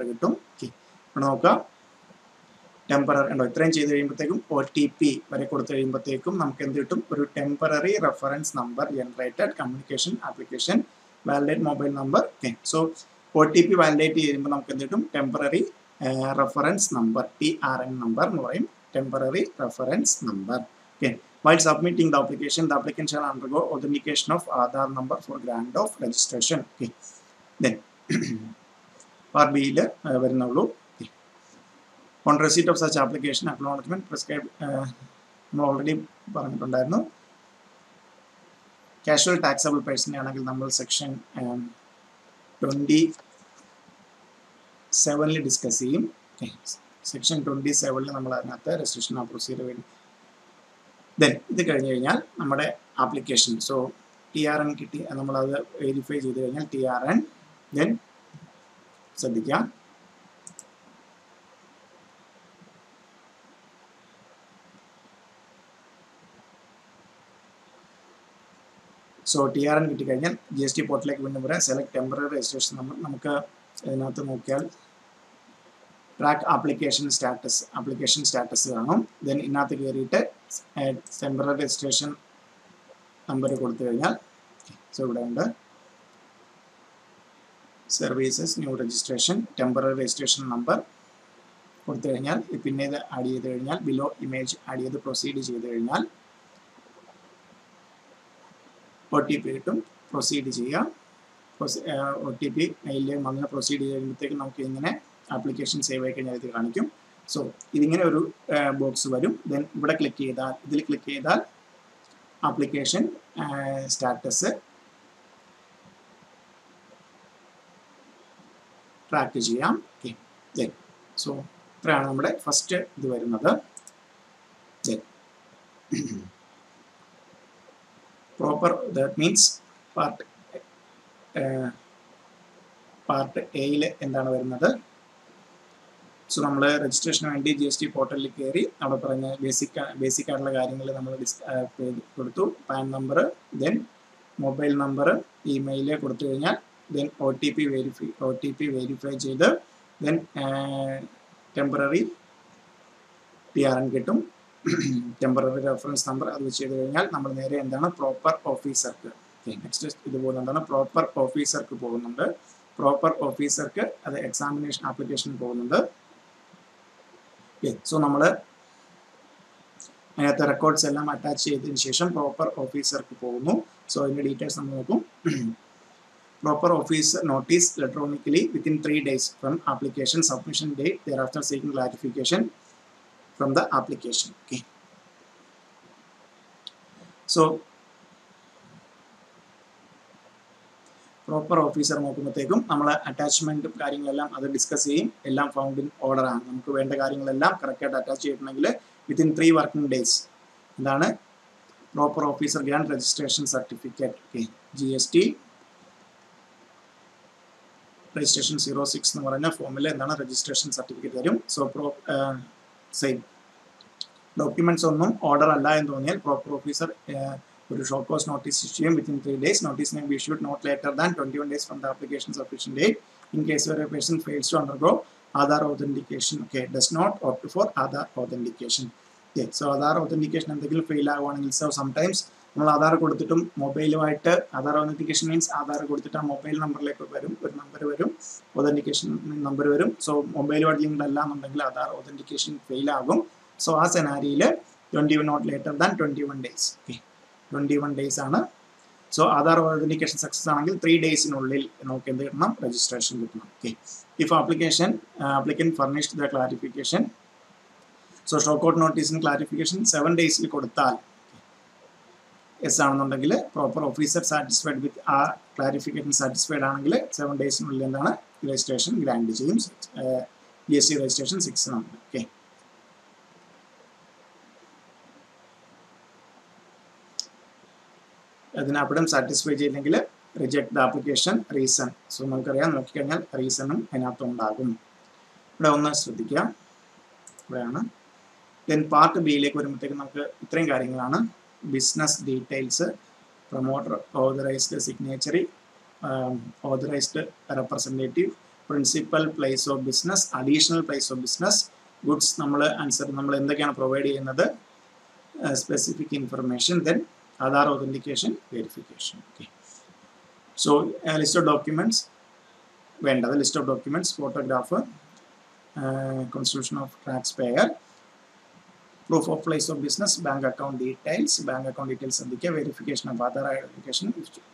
കിട്ടും. ഓക്കെ, നോക്കുക, ടെമ്പററി ഉണ്ടോ? ഇത്രയും ചെയ്ത് കഴിയുമ്പോഴത്തേക്കും OTP വരെ കൊടുത്തു കഴിയുമ്പോഴത്തേക്കും നമുക്ക് എന്ത് കിട്ടും? ഒരു temporary reference number generated communication application validate mobile number. Okay, so OTP validate ചെയ്യുമ്പോൾ നമുക്ക് എന്ത് കിട്ടും? Temporary reference number, TRN number എന്ന് പറയും, temporary reference number. Okay, while submitting the application shall undergo authentication of Aadhaar number for grant of registration. Okay, then part B യിൽ വരുന്നുള്ളൂ. On receipt of such application acknowledgement prescribed നമ്മൾ ഓൾറെഡി പറഞ്ഞിട്ടുണ്ടായിരുന്നു. കാഷ്വൽ ടാക്സബിൾ പേഴ്സൺ ആണെങ്കിൽ നമ്മൾ സെക്ഷൻ 27 ഡിസ്കസ് ചെയ്യും. സെക്ഷൻ 27 നമ്മൾ അതിനകത്ത് രജിസ്ട്രേഷൻ പ്രൊസീജിയർ വേണ്ടി. ദെൻ ഇത് കഴിഞ്ഞ് കഴിഞ്ഞാൽ നമ്മുടെ ആപ്ലിക്കേഷൻ, സോ TRN കിട്ടി, നമ്മളത് വെരിഫൈ ചെയ്ത് കഴിഞ്ഞാൽ TRN, ദെൻ ശ്രദ്ധിക്കാം, സോ TRN കിട്ടിക്കഴിഞ്ഞാൽ GST പോർട്ടലിലേക്ക് വീണ്ടും വരാം. Select temporary registration number. നമുക്ക് ഇതിനകത്ത് നോക്കിയാൽ ട്രാക്ക് ആപ്ലിക്കേഷൻ സ്റ്റാറ്റസ് കാണും. ദെൻ ഇതിനകത്ത് കയറിയിട്ട് ടെമ്പററി രജിസ്ട്രേഷൻ നമ്പർ കൊടുത്തു കഴിഞ്ഞാൽ, സോ ഇവിടെ ഉണ്ട് services new registration temporary registration number കൊടുത്തു കഴിഞ്ഞാൽ, പിന്നെ ഇത് ആഡ് ചെയ്ത് കഴിഞ്ഞാൽ, ബിലോ ഇമേജ് ആഡ് ചെയ്ത് പ്രൊസീഡ് ചെയ്ത് കഴിഞ്ഞാൽ OTP കിട്ടും. പ്രൊസീഡ് ചെയ്യുക. OTP മെയിലിൽ വന്ന് പ്രൊസീഡ് ചെയ്യുമ്പോഴത്തേക്കും നമുക്ക് ഇങ്ങനെ ആപ്ലിക്കേഷൻ സേവ് ആയി കഴിഞ്ഞാൽ ഇത് കാണിക്കും. സോ ഇതിങ്ങനെ ഒരു ബോക്സ് വരും. ദെൻ ഇവിടെ ഇതിൽ ക്ലിക്ക് ചെയ്താൽ ആപ്ലിക്കേഷൻ സ്റ്റാറ്റസ് ട്രാക്ക് ചെയ്യാം. ഓക്കെ, ദെൻ സോ ഇത്രയാണ് നമ്മുടെ ഫസ്റ്റ് ഇത് വരുന്നത്. Then proper, that means part എയിൽ എന്താണ് വരുന്നത്? സോ നമ്മൾ രജിസ്ട്രേഷന് വേണ്ടി GST പോർട്ടലിൽ കയറി അവിടെ പറഞ്ഞ ബേസിക് ആയിട്ടുള്ള കാര്യങ്ങൾ നമ്മൾ കൊടുത്തു. Pan number, then mobile number, email കൊടുത്തു കഴിഞ്ഞാൽ, ദെൻ OTP വെരിഫൈ ചെയ്ത്, ദെൻ ടെമ്പററി TRN കിട്ടും, ടെമ്പററി റെഫറൻസ് നമ്പർ അത് ചെയ്ത് കഴിഞ്ഞാൽ നമ്മൾ നേരെ എന്താണ് പ്രോപ്പർ ഓഫീസർക്ക്. നെക്സ്റ്റ് ഇതുപോലെ എന്താണ് പ്രോപ്പർ ഓഫീസർക്ക് പോകുന്നുണ്ട്. പ്രോപ്പർ ഓഫീസർക്ക് അത് എക്സാമിനേഷൻ ആപ്ലിക്കേഷൻ പോകുന്നുണ്ട്. സോ നമ്മൾ അതിനകത്ത് റെക്കോർഡ്സ് എല്ലാം അറ്റാച്ച് ചെയ്തതിന് ശേഷം പ്രോപ്പർ ഓഫീസർക്ക് പോകുന്നു. സോ അതിൻ്റെ ഡീറ്റെയിൽസ് നമ്മൾ നോക്കും. Proper officer notice electronically within 3 days from application submission date, thereafter seeking clarification from the application. Okay, so proper officer നോക്കുമ്പോഴത്തേക്കും നമ്മൾ അറ്റാച്ച്മെൻറ്റും കാര്യങ്ങളെല്ലാം അത് ഡിസ്കസ് ചെയ്യും. എല്ലാം ഫൗണ്ട് ഇൻ ഓർഡർ ആണ്. നമുക്ക് വേണ്ട കാര്യങ്ങളെല്ലാം കറക്റ്റായിട്ട് അറ്റാച്ച് ചെയ്തിട്ടുണ്ടെങ്കിൽ വിത്തിൻ 3 വർക്കിംഗ് ഡേയ്സ് എന്താണ് proper officer grand registration certificate. Okay, GST registration 06 എന്ന് പറഞ്ഞ ഫോമിൽ എന്താണ് രജിസ്ട്രേഷൻ സർട്ടിഫിക്കറ്റ് തരും. സോ സെയിം ഡോക്യുമെന്റ്സ് ഒന്നും ഓർഡർ അല്ല എന്ന് തോന്നിയാൽ പ്രോപ്പർ ഓഫീസർ ഒരു ഷോ കോസ് നോട്ടീസ് ഇഷ്യൂ ചെയ്യും within 3 days. Notice may be issued not later than 21 days from the application submission date. In case where a person fails to undergo Aadhaar authentication, okay, does not opt for Aadhaar authentication. Okay, so Aadhaar authentication എന്തെങ്കിലും ഫെയിൽ ആവുകയാണെങ്കിൽ, സോ സംടൈംസ് നമ്മൾ ആധാർ കൊടുത്തിട്ടും മൊബൈലുമായിട്ട് ആധാർ ഓതന്റിക്കേഷൻ മീൻസ് ആധാർ കൊടുത്തിട്ട് ആ മൊബൈൽ നമ്പറിലേക്ക് വരും, ഒരു നമ്പർ വരും, ഓതന്റിക്കേഷൻ നമ്പർ വരും. സോ മൊബൈലുമായിട്ട് ലിങ്ക്ഡ് അല്ല എന്നുണ്ടെങ്കിൽ ആധാർ ഓതന്റിക്കേഷൻ ഫെയിൽ ആകും. സോ ആ സെനാരിയിൽ 21 not later than 21 days. Okay, 21 days ആണ്. സോ ആധാർ ഓതന്റിക്കേഷൻ സക്സസ് ആണെങ്കിൽ 3 daysനുള്ളിൽ നമുക്ക് എന്ത് കിട്ടണം? രജിസ്ട്രേഷൻ കിട്ടണം. Okay, if applicant furnished the clarification, so show code നോട്ടീസിന് ക്ലാരിഫിക്കേഷൻ 7 days കൊടുത്താൽ എസ് ആണെന്നുണ്ടെങ്കിൽ പ്രോപ്പർ ഓഫീസർ സാറ്റിസ്ഫൈഡ് വിത്ത് ആ ക്ലാരിഫിക്കേഷൻ സാറ്റിസ്ഫൈഡ് ആണെങ്കിൽ 7 daysനുള്ളിൽ എന്താണ് രജിസ്ട്രേഷൻ ഗ്രാൻഡ് ചെയ്യും. GST രജിസ്ട്രേഷൻ 6 ആണ്. ഓക്കെ, അതിന് അവിടെ സാറ്റിസ്ഫൈ ചെയ്തില്ലെങ്കിൽ reject the application reason. So നമുക്കറിയാം, നോക്കിക്കഴിഞ്ഞാൽ റീസണും അതിനകത്ത് ഉണ്ടാകും. ഇവിടെ ഒന്ന് ശ്രദ്ധിക്കുക, ഇവിടെയാണ്. ദെൻ പാർട്ട് ബിയിലേക്ക് വരുമ്പോഴത്തേക്കും നമുക്ക് ഇത്രയും കാര്യങ്ങളാണ്. Business details, promoter, authorised signatory, authorised representative, principal place of business, additional place of business, goods നമ്മൾ എന്തൊക്കെയാണ് പ്രൊവൈഡ് ചെയ്യുന്നത്, specific information, then Aadhaar authentication, verification. Okay. So list of documents വേണ്ടത്, list of documents, photograph, constitution of taxpayer, proof of place of business, bank account details എന്തൊക്കെയാ, verification of other identification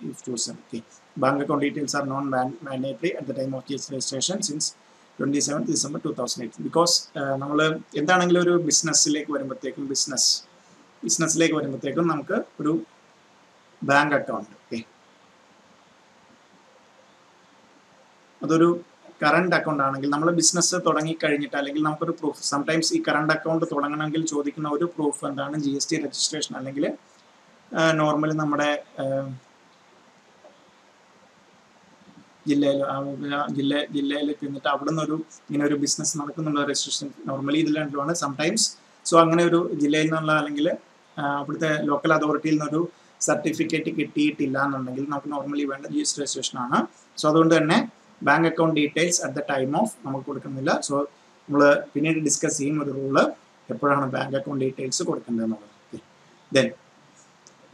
if chosen. Okay. Bank account details are non-mandatory at the time of GST registration since 27th December 2008 because നമ്മൾ എന്താണെങ്കിലും ഒരു ബിസിനസ്സിലേക്ക് വരുമ്പോഴത്തേക്കും നമുക്ക് ഒരു ബാങ്ക് അക്കൗണ്ട്, ഓക്കെ, അതൊരു കറണ്ട് അക്കൗണ്ട് ആണെങ്കിൽ നമ്മൾ ബിസിനസ് തുടങ്ങിക്കഴിഞ്ഞിട്ട് അല്ലെങ്കിൽ നമുക്കൊരു പ്രൂഫ്, സംടൈംസ് ഈ കറണ്ട് അക്കൗണ്ട് തുടങ്ങണമെങ്കിൽ ചോദിക്കുന്ന ഒരു പ്രൂഫ് എന്താണ്, GST രജിസ്ട്രേഷൻ അല്ലെങ്കിൽ നോർമലി നമ്മുടെ ജില്ലയിൽ ചെന്നിട്ട് അവിടെ നിന്നൊരു ഇങ്ങനെ ഒരു ബിസിനസ് നടക്കുന്നുള്ള രജിസ്ട്രേഷൻ നോർമലി ഇതിൽ രണ്ടുമാണ്. സംടൈംസ് സോ അങ്ങനെ ഒരു ജില്ലയിൽ നിന്നുള്ള അല്ലെങ്കിൽ അവിടുത്തെ ലോക്കൽ അതോറിറ്റിയിൽ നിന്നൊരു സർട്ടിഫിക്കറ്റ് കിട്ടിയിട്ടില്ല എന്നുണ്ടെങ്കിൽ നമുക്ക് നോർമലി വേണ്ട GST രജിസ്ട്രേഷൻ ആണ്. സോ അതുകൊണ്ട് തന്നെ bank account details at the time of നമുക്ക് കൊടുക്കുന്നില്ല. സോ നമ്മൾ പിന്നീട് ഡിസ്കസ് ചെയ്യും ഒരു റൂള് എപ്പോഴാണ് ബാങ്ക് അക്കൗണ്ട് ഡീറ്റെയിൽസ് കൊടുക്കേണ്ടതെന്നുള്ളത്. Then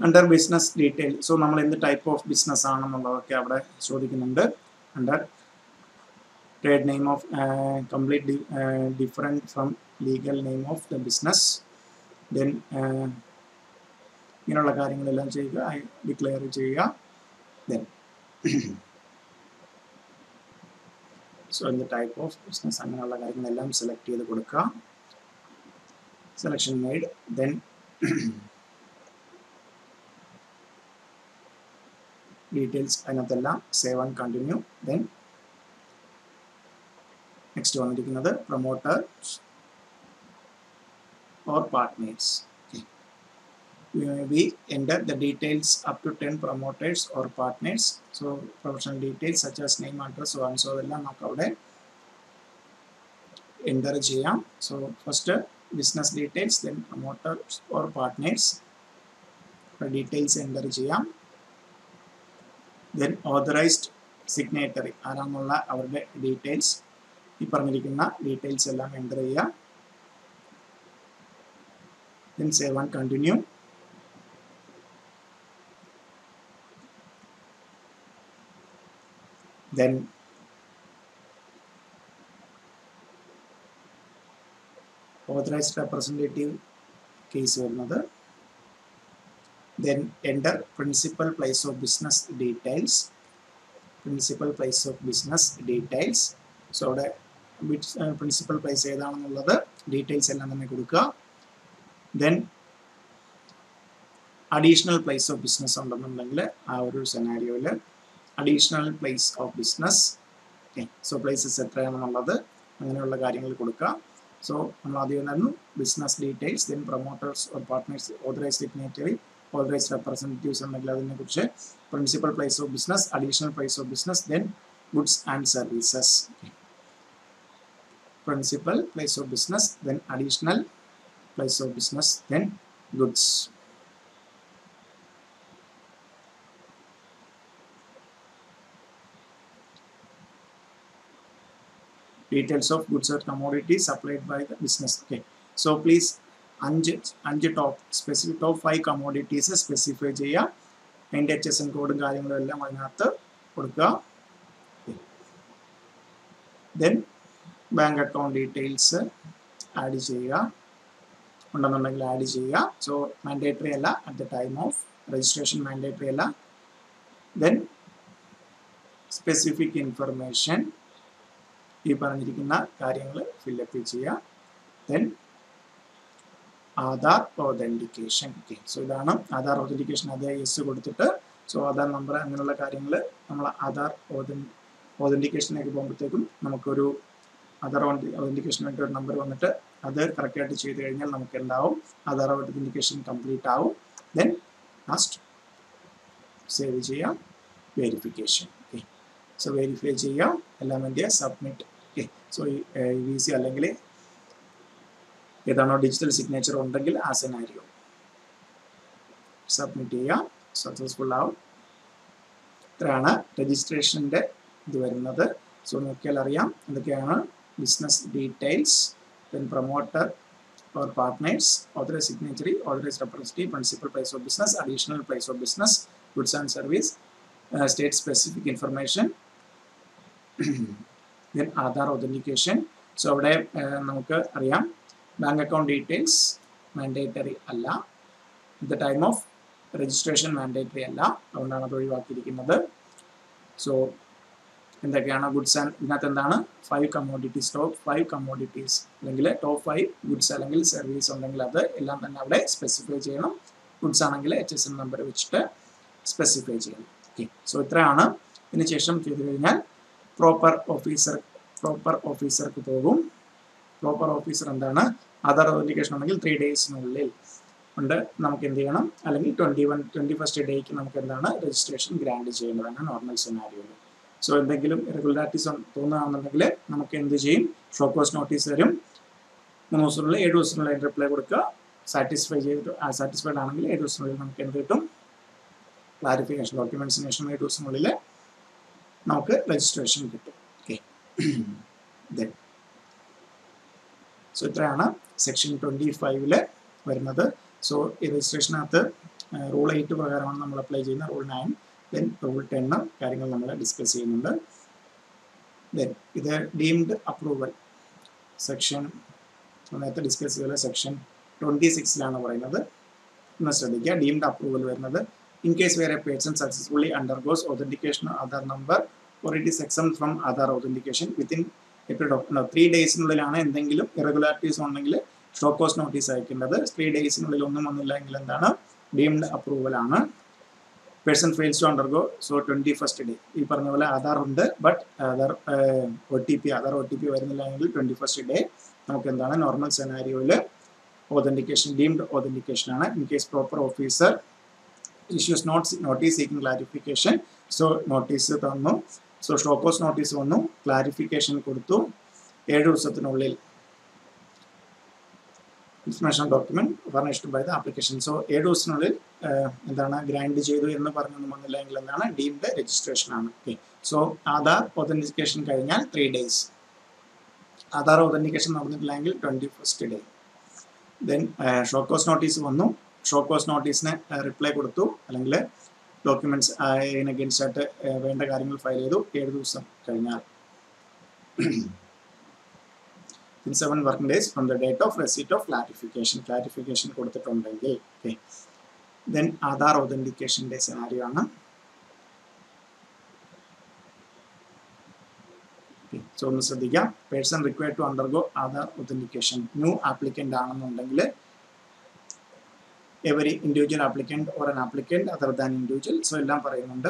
under business detail, so നമ്മൾ എന്ത് ടൈപ്പ് ഓഫ് ബിസിനസ് ആണെന്നുള്ളതൊക്കെ അവിടെ ചോദിക്കുന്നുണ്ട്. Under trade name of complete different from legal name of the business. Then ഇങ്ങനെയുള്ള കാര്യങ്ങളെല്ലാം ചെയ്യുക, ഡിക്ലെയർ ചെയ്യുക. Then so in the type of business അങ്ങനെയുള്ള കാര്യങ്ങളെല്ലാം സെലക്ട് ചെയ്ത് കൊടുക്കുക. Selection made. ദെൻ ഡീറ്റെയിൽസ് അതിനകത്തെല്ലാം save and continue. Then next വന്നിരിക്കുന്നത് promoters or partners. We enter the details up to 10 promoters or partners. So professional details such as name, address, so and so എല്ലാം നമുക്ക് അവിടെ എൻ്റർ ചെയ്യാം. So first business details, then promoters or partners details enter ചെയ്യാം. ദെൻ ഓതറൈസ്ഡ് സിഗ്നേറ്ററി ആരാന്നുള്ള അവരുടെ ഡീറ്റെയിൽസ്, ഈ പറഞ്ഞിരിക്കുന്ന ഡീറ്റെയിൽസ് എല്ലാം എൻ്റർ ചെയ്യുക. Then save and continue. Then authorized representative case വരുന്നത്. Then enter principal place of business details. So അവിടെ പ്രിൻസിപ്പൽ പ്ലേസ് ഏതാണെന്നുള്ളത് ഡീറ്റെയിൽസ് എല്ലാം തന്നെ കൊടുക്കുക. Then additional place of business ഉണ്ടെന്നുണ്ടെങ്കിൽ ആ ഒരു സെനാരിയോയിൽ additional place of business, okay, so places എത്രയാണെന്നുള്ളത് അങ്ങനെയുള്ള കാര്യങ്ങൾ കൊടുക്കുക. സോ നമ്മൾ ആദ്യം ഉണ്ടായിരുന്നു business details, then promoters or partners, authorised signatory, authorised representatives ഉണ്ടെങ്കിൽ അതിനെക്കുറിച്ച്, principal place of business, additional place of business, then goods and services. Principal place of business, then additional place of business, then goods. Details of goods or commodities supplied by the business. Okay, so please അഞ്ച് സ്പെസിഫിക് ടോപ്പ് 5 കമ്മോഡിറ്റീസ് സ്പെസിഫൈ ചെയ്യുക. അതിൻ്റെ HSN കോഡും കാര്യങ്ങളും എല്ലാം അതിനകത്ത് കൊടുക്കുക. Then bank account details add ചെയ്യുക, ഉണ്ടെന്നുണ്ടെങ്കിൽ ആഡ് ചെയ്യുക. സോ മാൻഡേറ്ററി അല്ല, at the time of registration mandatory അല്ല. ദെൻ സ്പെസിഫിക് ഇൻഫർമേഷൻ, ഈ പറഞ്ഞിരിക്കുന്ന കാര്യങ്ങൾ ഫില്ലപ്പ് ചെയ്യുക. Then Aadhaar authentication. Okay, so ഇതാണ് ആധാർ ഓതൻറ്റിക്കേഷൻ. അതേ യെസ് കൊടുത്തിട്ട്, സോ ആധാർ നമ്പർ അങ്ങനെയുള്ള കാര്യങ്ങൾ നമ്മൾ ആധാർ ഓതൻറ്റിക്കേഷനിലേക്ക് പോകുമ്പോഴത്തേക്കും നമുക്കൊരു ആധാർ ഓതൻറ്റിക്കേഷന് വേണ്ടി ഒരു നമ്പർ വന്നിട്ട് അത് കറക്റ്റായിട്ട് ചെയ്ത് കഴിഞ്ഞാൽ നമുക്ക് ഉണ്ടാവും ആധാർ ഓതൻറ്റിക്കേഷൻ കംപ്ലീറ്റ് ആവും. ദെൻ ലാസ്റ്റ് സേവ് ചെയ്യാം. വെരിഫിക്കേഷൻ. ഓക്കെ, സോ വെരിഫൈ ചെയ്യാം, എല്ലാം വേണ്ടിയ സബ്മിറ്റ്. ഓക്കെ, സോ VC അല്ലെങ്കിൽ ഏതാണോ ഡിജിറ്റൽ സിഗ്നേച്ചർ ഉണ്ടെങ്കിൽ ആ സെനാരിയോ സബ്മിറ്റ് ചെയ്യാം, സക്സസ്ഫുൾ ആവും. ഇത്രയാണ് രജിസ്ട്രേഷൻ്റെ ഇത് വരുന്നത്. സോ നോക്കിയാൽ അറിയാം എന്തൊക്കെയാണ്: business details, then promoter or partners, authorized signatory, authorized representative, principal place of business, additional place of business, goods and service, state specific information, then Aadhaar authentication. So അവിടെ നമുക്ക് അറിയാം ബാങ്ക് അക്കൗണ്ട് ഡീറ്റെയിൽസ് മാൻഡേറ്ററി അല്ല, the time of registration mandatory അല്ല, അതുകൊണ്ടാണ് അത് ഒഴിവാക്കിയിരിക്കുന്നത്. സോ എന്തൊക്കെയാണ് ഗുഡ്സ് ആൻഡ് ഇതിനകത്ത് എന്താണ് 5 കമ്മോഡിറ്റീസ്, ടോപ്പ് 5 കമ്മോഡിറ്റീസ് അല്ലെങ്കിൽ ടോപ്പ് 5 ഗുഡ്സ് അല്ലെങ്കിൽ സർവീസ് ഉണ്ടെങ്കിൽ അത് എല്ലാം തന്നെ അവിടെ സ്പെസിഫൈ ചെയ്യണം. ഗുഡ്സ് ആണെങ്കിൽ HSN നമ്പർ വെച്ചിട്ട് സ്പെസിഫൈ ചെയ്യണം. ഓക്കെ, സോ ഇത്രയാണ്. ഇതിനുശേഷം ചെയ്തു കഴിഞ്ഞാൽ പ്രോപ്പർ ഓഫീസർക്ക് പോകും. പ്രോപ്പർ ഓഫീസർ എന്താണ്? ആധാർ ഓതന്റിക്കേഷൻ ഉണ്ടെങ്കിൽ 3 ഡേയ്സിനുള്ളിൽ ഉണ്ട് നമുക്ക് എന്ത് ചെയ്യണം, അല്ലെങ്കിൽ 21st ഡേയ്ക്ക് നമുക്ക് എന്താണ് രജിസ്ട്രേഷൻ ഗ്രാൻഡ് ചെയ്യേണ്ടതാണ് നോർമൽ സെനാരിയോയിൽ. സോ എന്തെങ്കിലും ഇറഗുലാരിറ്റീസ് തോന്നുകയാണെന്നുണ്ടെങ്കിൽ നമുക്ക് എന്ത് ചെയ്യും, ഷോ കോസ് നോട്ടീസ് വരും. 3 ദിവസത്തിനുള്ളിൽ 7 ദിവസത്തിനുള്ളിൽ റിപ്ലൈ കൊടുക്കുക. സാറ്റിസ്ഫൈഡ് ആണെങ്കിൽ 7 ദിവസത്തിനുള്ളിൽ നമുക്ക് എന്ത് കിട്ടും, ക്ലാരിഫിക്കേഷൻ ഡോക്യുമെന്റ്സിന് ശേഷം 7 ദിവസത്തിനുള്ളിൽ നമുക്ക് രജിസ്ട്രേഷൻ കിട്ടും. ഓക്കെ, സോ ഇത്രയാണ് സെക്ഷൻ 25 വരുന്നത്. സോ ഈ രജിസ്ട്രേഷനകത്ത് റൂൾ 8 പ്രകാരമാണ് നമ്മൾ അപ്ലൈ ചെയ്യുന്ന. റൂൾ 9, ദെൻ റൂൾ 10 കാര്യങ്ങൾ നമ്മൾ ഡിസ്കസ് ചെയ്യുന്നുണ്ട്. ദെൻ ഇത് ഡീംഡ് അപ്രൂവൽ സെക്ഷൻ നേരത്തെ ഡിസ്കസ് ചെയ്ത സെക്ഷൻ 26 പറയുന്നത്. ഒന്ന് ശ്രദ്ധിക്കുക, ഡീംഡ് അപ്രൂവൽ വരുന്നത് in case where a person successfully undergoes authentication Aadhaar number or it is exempt from Aadhaar authentication within a period of 3 ഡേയ്സിനുള്ളിലാണ് എന്തെങ്കിലും ഇറഗുലാരിറ്റീസ് ഉണ്ടെങ്കിൽ ഷോ കോസ് നോട്ടീസ് അയക്കേണ്ടത്. 3 ഡേയ്സിനുള്ളിൽ ഒന്നും വന്നില്ല എങ്കിൽ എന്താണ്, ഡീംഡ് അപ്രൂവൽ ആണ്. Person fails to undergo, so 21st day ഈ പറഞ്ഞ പോലെ ആധാർ ഉണ്ട്, but Aadhaar O T P വരുന്നില്ല എങ്കിൽ 21st ഡേ നമുക്ക് എന്താണ് നോർമൽ സെനാരിയോയിൽ ഓതന്റിക്കേഷൻ, ഡീംഡ് ഓതന്റിക്കേഷൻ ആണ്. In case proper officer issues notice seeking clarification, so notice തന്നു, സോ ഷോ കോസ് നോട്ടീസ് വന്നു, ക്ലാരിഫിക്കേഷൻ കൊടുത്തു, 7 ദിവസത്തിനുള്ളിൽ information document furnished by the application. So 7 ദിവസത്തിനുള്ളിൽ എന്താണ് ഗ്രാൻഡ് ചെയ്തു എന്ന് പറഞ്ഞൊന്നും വന്നില്ല എങ്കിൽ എന്താണ് ഡീംഡ് രജിസ്ട്രേഷൻ ആണ്. ഓക്കെ, സോ ആധാർ ഓതന്റിക്കേഷൻ കഴിഞ്ഞാൽ 3 ഡേയ്സ്, ആധാർ ഓതന്റിക്കേഷൻ നടന്നിട്ടില്ലെങ്കിൽ 21st day. Then show cause notice വന്നു, ഷോ കോസ് നോട്ടീസിന് റിപ്ലൈ കൊടുത്തു, അല്ലെങ്കിൽ ഡോക്യുമെന്റ്സ് അഗെയിൻസ്റ്റ് ആയിട്ട് വേണ്ട കാര്യങ്ങൾ ഫയൽ ചെയ്തു. 7 ദിവസം കഴിഞ്ഞാൽ 7 working days from the date of receipt of clarification കൊടുത്തിട്ടുണ്ടെങ്കിൽ. ഓക്കെ, ദെൻ ആധാർ ഓതന്റിക്കേഷൻ്റെ സെനാരിയോ ആണ്. സോ ഒന്ന് ശ്രദ്ധിക്കാം, person required to undergo Aadhaar authentication, new applicant ആണെന്നുണ്ടെങ്കിൽ every individual applicant or an applicant other than individual, so എല്ലാം പറയുന്നുണ്ട്.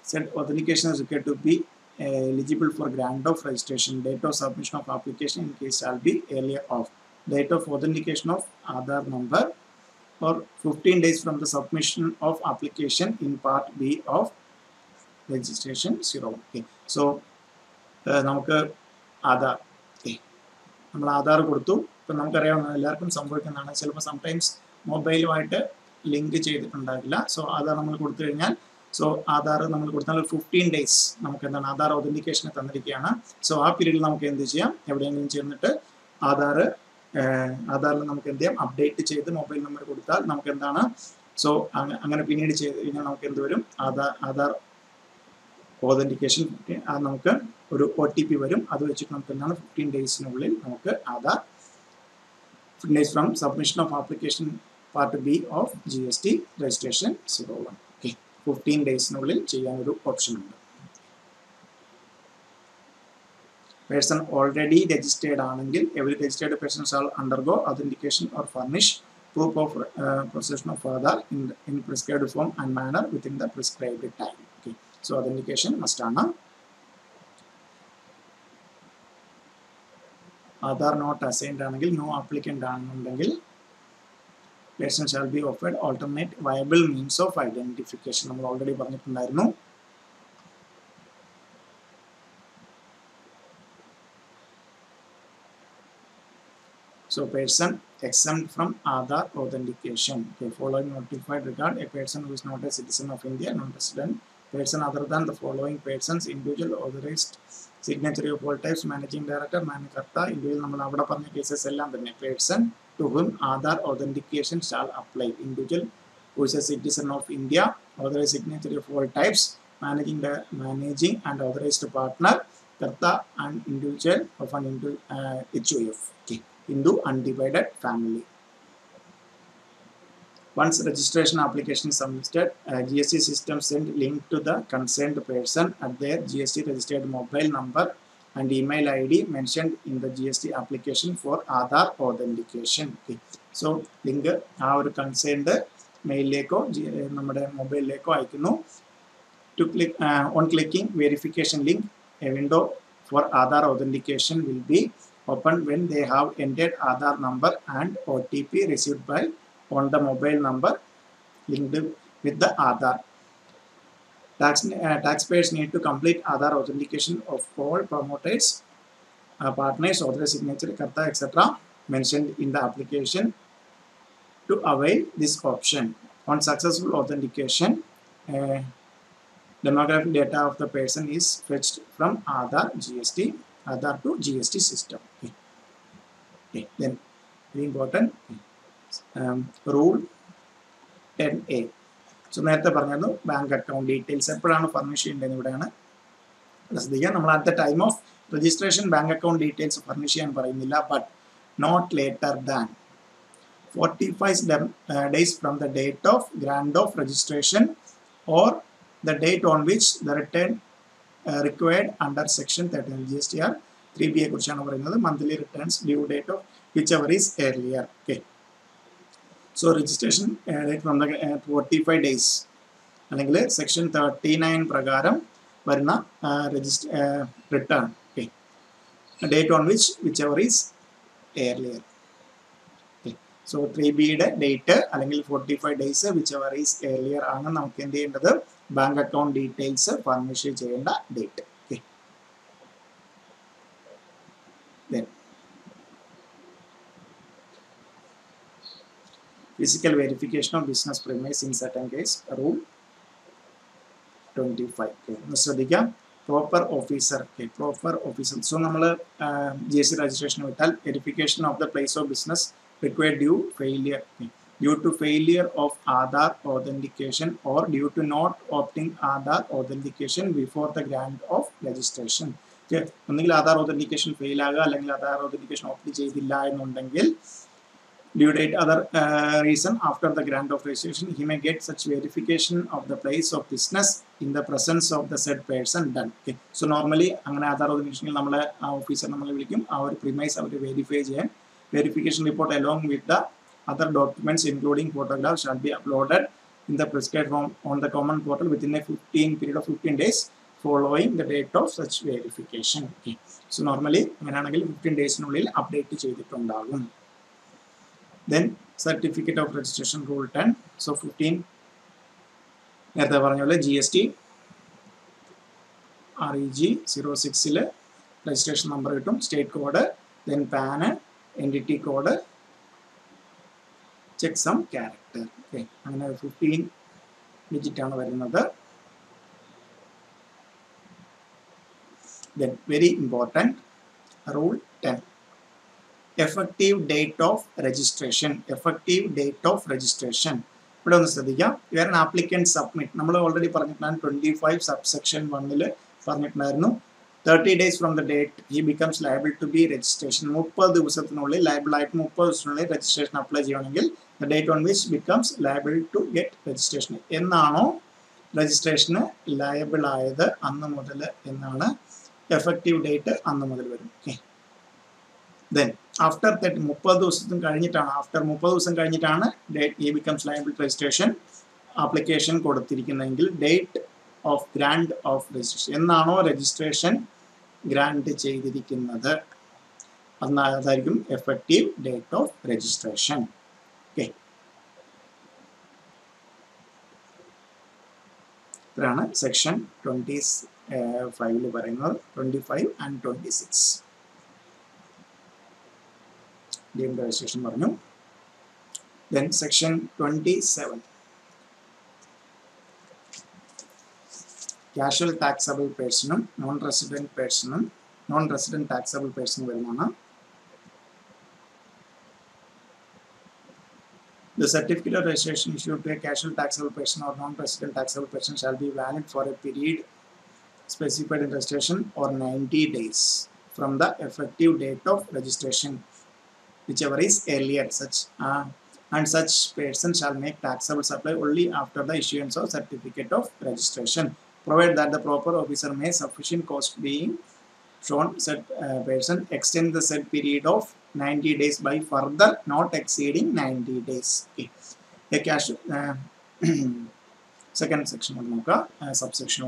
said authentication is required to be eligible for grant of registration. Date of submission of application in case shall be earlier of date of authentication of Aadhaar number or 15 days from the submission of application in part B of registration 0. Okay, so നമുക്ക് ആധാർ നമ്മൾ ആധാർ കൊടുത്തു. ഇപ്പം നമുക്കറിയാവുന്ന എല്ലാവർക്കും സംഭവിക്കുന്നതാണ്, ചിലപ്പോൾ സംടൈംസ് മൊബൈലുമായിട്ട് ലിങ്ക് ചെയ്തിട്ടുണ്ടാകില്ല. സോ ആധാർ നമ്മൾ കൊടുത്തു കഴിഞ്ഞാൽ, സോ ആധാർ നമ്മൾ കൊടുത്താൽ 15 ഡേയ്സ് നമുക്ക് എന്താണ് ആധാർ ഓതന്റിക്കേഷന് തന്നിരിക്കുകയാണ്. സോ ആ പീരീഡിൽ നമുക്ക് എന്ത് ചെയ്യാം, എവിടെയെങ്കിലും ചെന്നിട്ട് ആധാറിൽ നമുക്ക് എന്ത് ചെയ്യാം, അപ്ഡേറ്റ് ചെയ്ത് മൊബൈൽ നമ്പർ കൊടുത്താൽ നമുക്ക് എന്താണ്, സോ അങ്ങനെ പിന്നീട് ചെയ്ത് കഴിഞ്ഞാൽ നമുക്ക് എന്ത് വരും, ആധാർ ഓതന്റിക്കേഷൻ നമുക്ക് ഒരു OTP വരും. അത് വെച്ചിട്ട് നമുക്ക് എന്താണ് 15 ഡേയ്സിനുള്ളിൽ നമുക്ക് Aadhaar 15 days from submission of application part B of GST registration 01. Okay, 15 ഡേയ്സിനുള്ളിൽ ചെയ്യാനൊരു ഓപ്ഷൻ ഉണ്ട്. പേഴ്സൺ ഓൾറെഡി രജിസ്റ്റേർഡ് ആണെങ്കിൽ every registered person shawl undergo authentication or furnish proof of possession of Aadhaar in prescribed form and manner within the prescribed time. Okay, so authentication must ആണ്. ആധാർ നോട്ട് അസൈൻഡ് ആണെങ്കിൽ, നോ ആപ്ലിക്കൻ്റ് ആണെന്നുണ്ടെങ്കിൽ person shall be offered alternate viable means of identification. നമ്മൾ ഓൾറെഡി പറഞ്ഞിട്ടുണ്ടായിരുന്നു. So person exempt from Aadhaar authentication. Okay, following notified regard a person who is not a citizen of India, non-resident person other than the following persons, individual authorized signatory of all types, managing director, Manakarta, individual നമ്മൾ അവിടെ പറഞ്ഞ കേസസ് എല്ലാം തന്നെ person to whom Aadhaar authentication shall apply, individual who is a citizen of India, authorized signatory of all types, managing and authorized partner, Karta and individual of an HUF. Okay. Hindu undivided family. Once registration application is submitted, GST system send link to the concerned person at their GST registered mobile number and email ID mentioned in the GST application for Aadhaar authentication. Okay. So link our concerned mail leko നമ്മുടെ മൊബൈലിലേക്കോ അയക്കുന്നു. To click on clicking verification link, a window for Aadhaar authentication will be opened when they have entered Aadhaar number and OTP received by on the mobile number linked with the Aadhaar. Taxpayers need to complete Aadhaar authentication of all promoters, partners, authorized signature, Karta, etc. mentioned in the application to avail this option. On successful authentication, demographic data of the person is fetched from Aadhaar to GST system. Okay. Okay. Then very important rule 10A. So നേരത്തെ പറഞ്ഞത് ബാങ്ക് അക്കൗണ്ട് ഡീറ്റെയിൽസ് എപ്പോഴാണ് ഫർണിഷ് ചെയ്യേണ്ടത് ഇവിടെയാണ് ശ്രദ്ധിക്കുക. നമ്മൾ at the time of registration bank account details furnish ചെയ്യാൻ പറയുന്നില്ല. But not later than 45 days from the date of grant of registration or the date on which the return required under section 13 GSTR 3B യെ കുറിച്ചാണ് പറയുന്നത്. monthly returns due date of whichever is earlier. Okay. So registration date from the 45 days അല്ലെങ്കിൽ section 39 പ്രകാരം വരുന്ന return. Okay. A date on whichever is earlier. Okay. So 3B യുടെ ഡേറ്റ് അല്ലെങ്കിൽ 45 days whichever is earlier ആണ് നമുക്ക് എന്ത് ചെയ്യേണ്ടത് ബാങ്ക് അക്കൗണ്ട് ഡീറ്റെയിൽസ് ഫർണിഷ് ചെയ്യേണ്ട date. Okay. Then physical verification of business premise in certain case, rule 25. Okay. ശ്രദ്ധിക്കാം proper officer. Okay. Proper officer. So നമ്മൾ GST registration വിട്ടാൽ verification of the place of business required due failure. Okay. Due to failure of Aadhaar authentication or due to not opting Aadhaar authentication before the grant of registration. Okay. ഒന്നുകിൽ ആധാർ authentication ഫെയിൽ ആകുക അല്ലെങ്കിൽ ആധാർ authentication ഓപ്റ്റ് ചെയ്തില്ല എന്നുണ്ടെങ്കിൽ due to other reason after the grant of registration he may get such verification of the place of business in the presence of the said person done. Okay. So normally അങ്ങനെ ആധാർ authentication നമ്മളെ ഓഫീസർ നമ്മളെ വിളിക്കും. ആ ഒരു പ്രിമൈസ് അവർ വെരിഫൈ ചെയ്യാൻ verification report along with the other documents including photographs shall be uploaded in the prescribed form on the common portal within a period of 15 days following the date of such verification. Okay. So normally അങ്ങനെയാണെങ്കിൽ 15 ഡേയ്സിനുള്ളിൽ അപ്ഡേറ്റ് ചെയ്തിട്ടുണ്ടാകും. Then certificate of registration rule 10. So 15 നേരത്തെ പറഞ്ഞ പോലെ GST REG 06 registration number കിട്ടും, state code, then PAN, entity code, checksum character. Okay. അങ്ങനെ 15 digit ആണ് വരുന്നത്. Then very important rule 10. Effective date of registration. Effective date of registration. ഇവിടെ ഒന്ന് ശ്രദ്ധിക്കാം. വേറെ ആപ്ലിക്കൻറ്റ് സബ്മിറ്റ് നമ്മൾ ഓൾറെഡി പറഞ്ഞിട്ടുണ്ടായിരുന്നു 25 subsection 1 പറഞ്ഞിട്ടുണ്ടായിരുന്നു 30 days from the date he becomes liable to be registration. 30 ദിവസത്തിനുള്ളിൽ ലയബിൾ ആയിട്ട് 30 ദിവസത്തിനുള്ളിൽ രജിസ്ട്രേഷൻ അപ്ലൈ ചെയ്യണമെങ്കിൽ the date on which becomes liable to get registration. എന്നാണോ രജിസ്ട്രേഷന് ലയബിൾ ആയത് അന്ന് മുതൽ എന്നാണ് എഫക്റ്റീവ് ഡേറ്റ് അന്ന് മുതൽ വരും. ഓക്കെ. Then after 30 ദിവസം കഴിഞ്ഞിട്ടാണ് he becomes liable to registration application കൊടുത്തിരിക്കുന്നതെങ്കിൽ date of grant of registration എന്നാണോ രജിസ്ട്രേഷൻ ഗ്രാൻഡ് ചെയ്തിരിക്കുന്നത് അതായിരിക്കും effective date of registration. Okay. ഇതാണ് സെക്ഷൻ 25 പറയുന്നത് 25 and 26. deemed registration പറഞ്ഞു. Then section 27 casual taxable person non-resident taxable person വരുന്നതാണ്. The certificate of registration issued to a casual taxable person or non-resident taxable person shall be valid for a period specified in registration or 90 days from the effective date of registration, whichever is earlier. Such person shall make taxable supply only after the issuance of certificate of registration, provided that the proper officer may sufficient cost being shown said person extend the said period of 90 days by further not exceeding 90 days. Okay. A casual second section subsection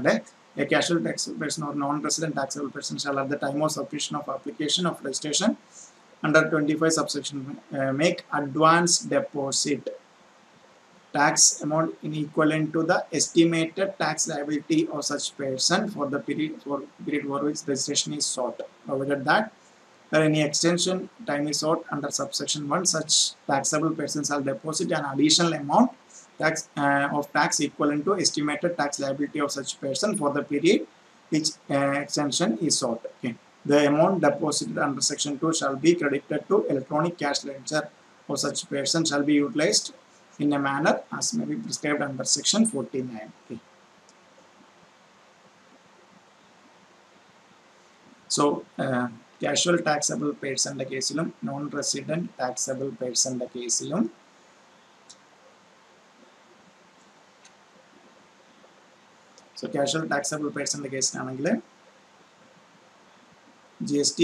a casual taxable person or non-resident taxable person shall at the time of submission of application of registration under 25 subsection make advance deposit tax amount in equivalent to the estimated tax liability of such person for the period for which registration is sought, provided that where any extension time is sought under subsection 1, such taxable persons shall deposit an additional amount of tax equivalent to estimated tax liability of such person for the period which extension is sought. Okay. The amount deposited under section 2 shall be credited to electronic cash ledger of such person shall be utilized in a manner as may be prescribed under section 49. Okay. So casual taxable person case non-resident taxable person case so casual taxable person case GST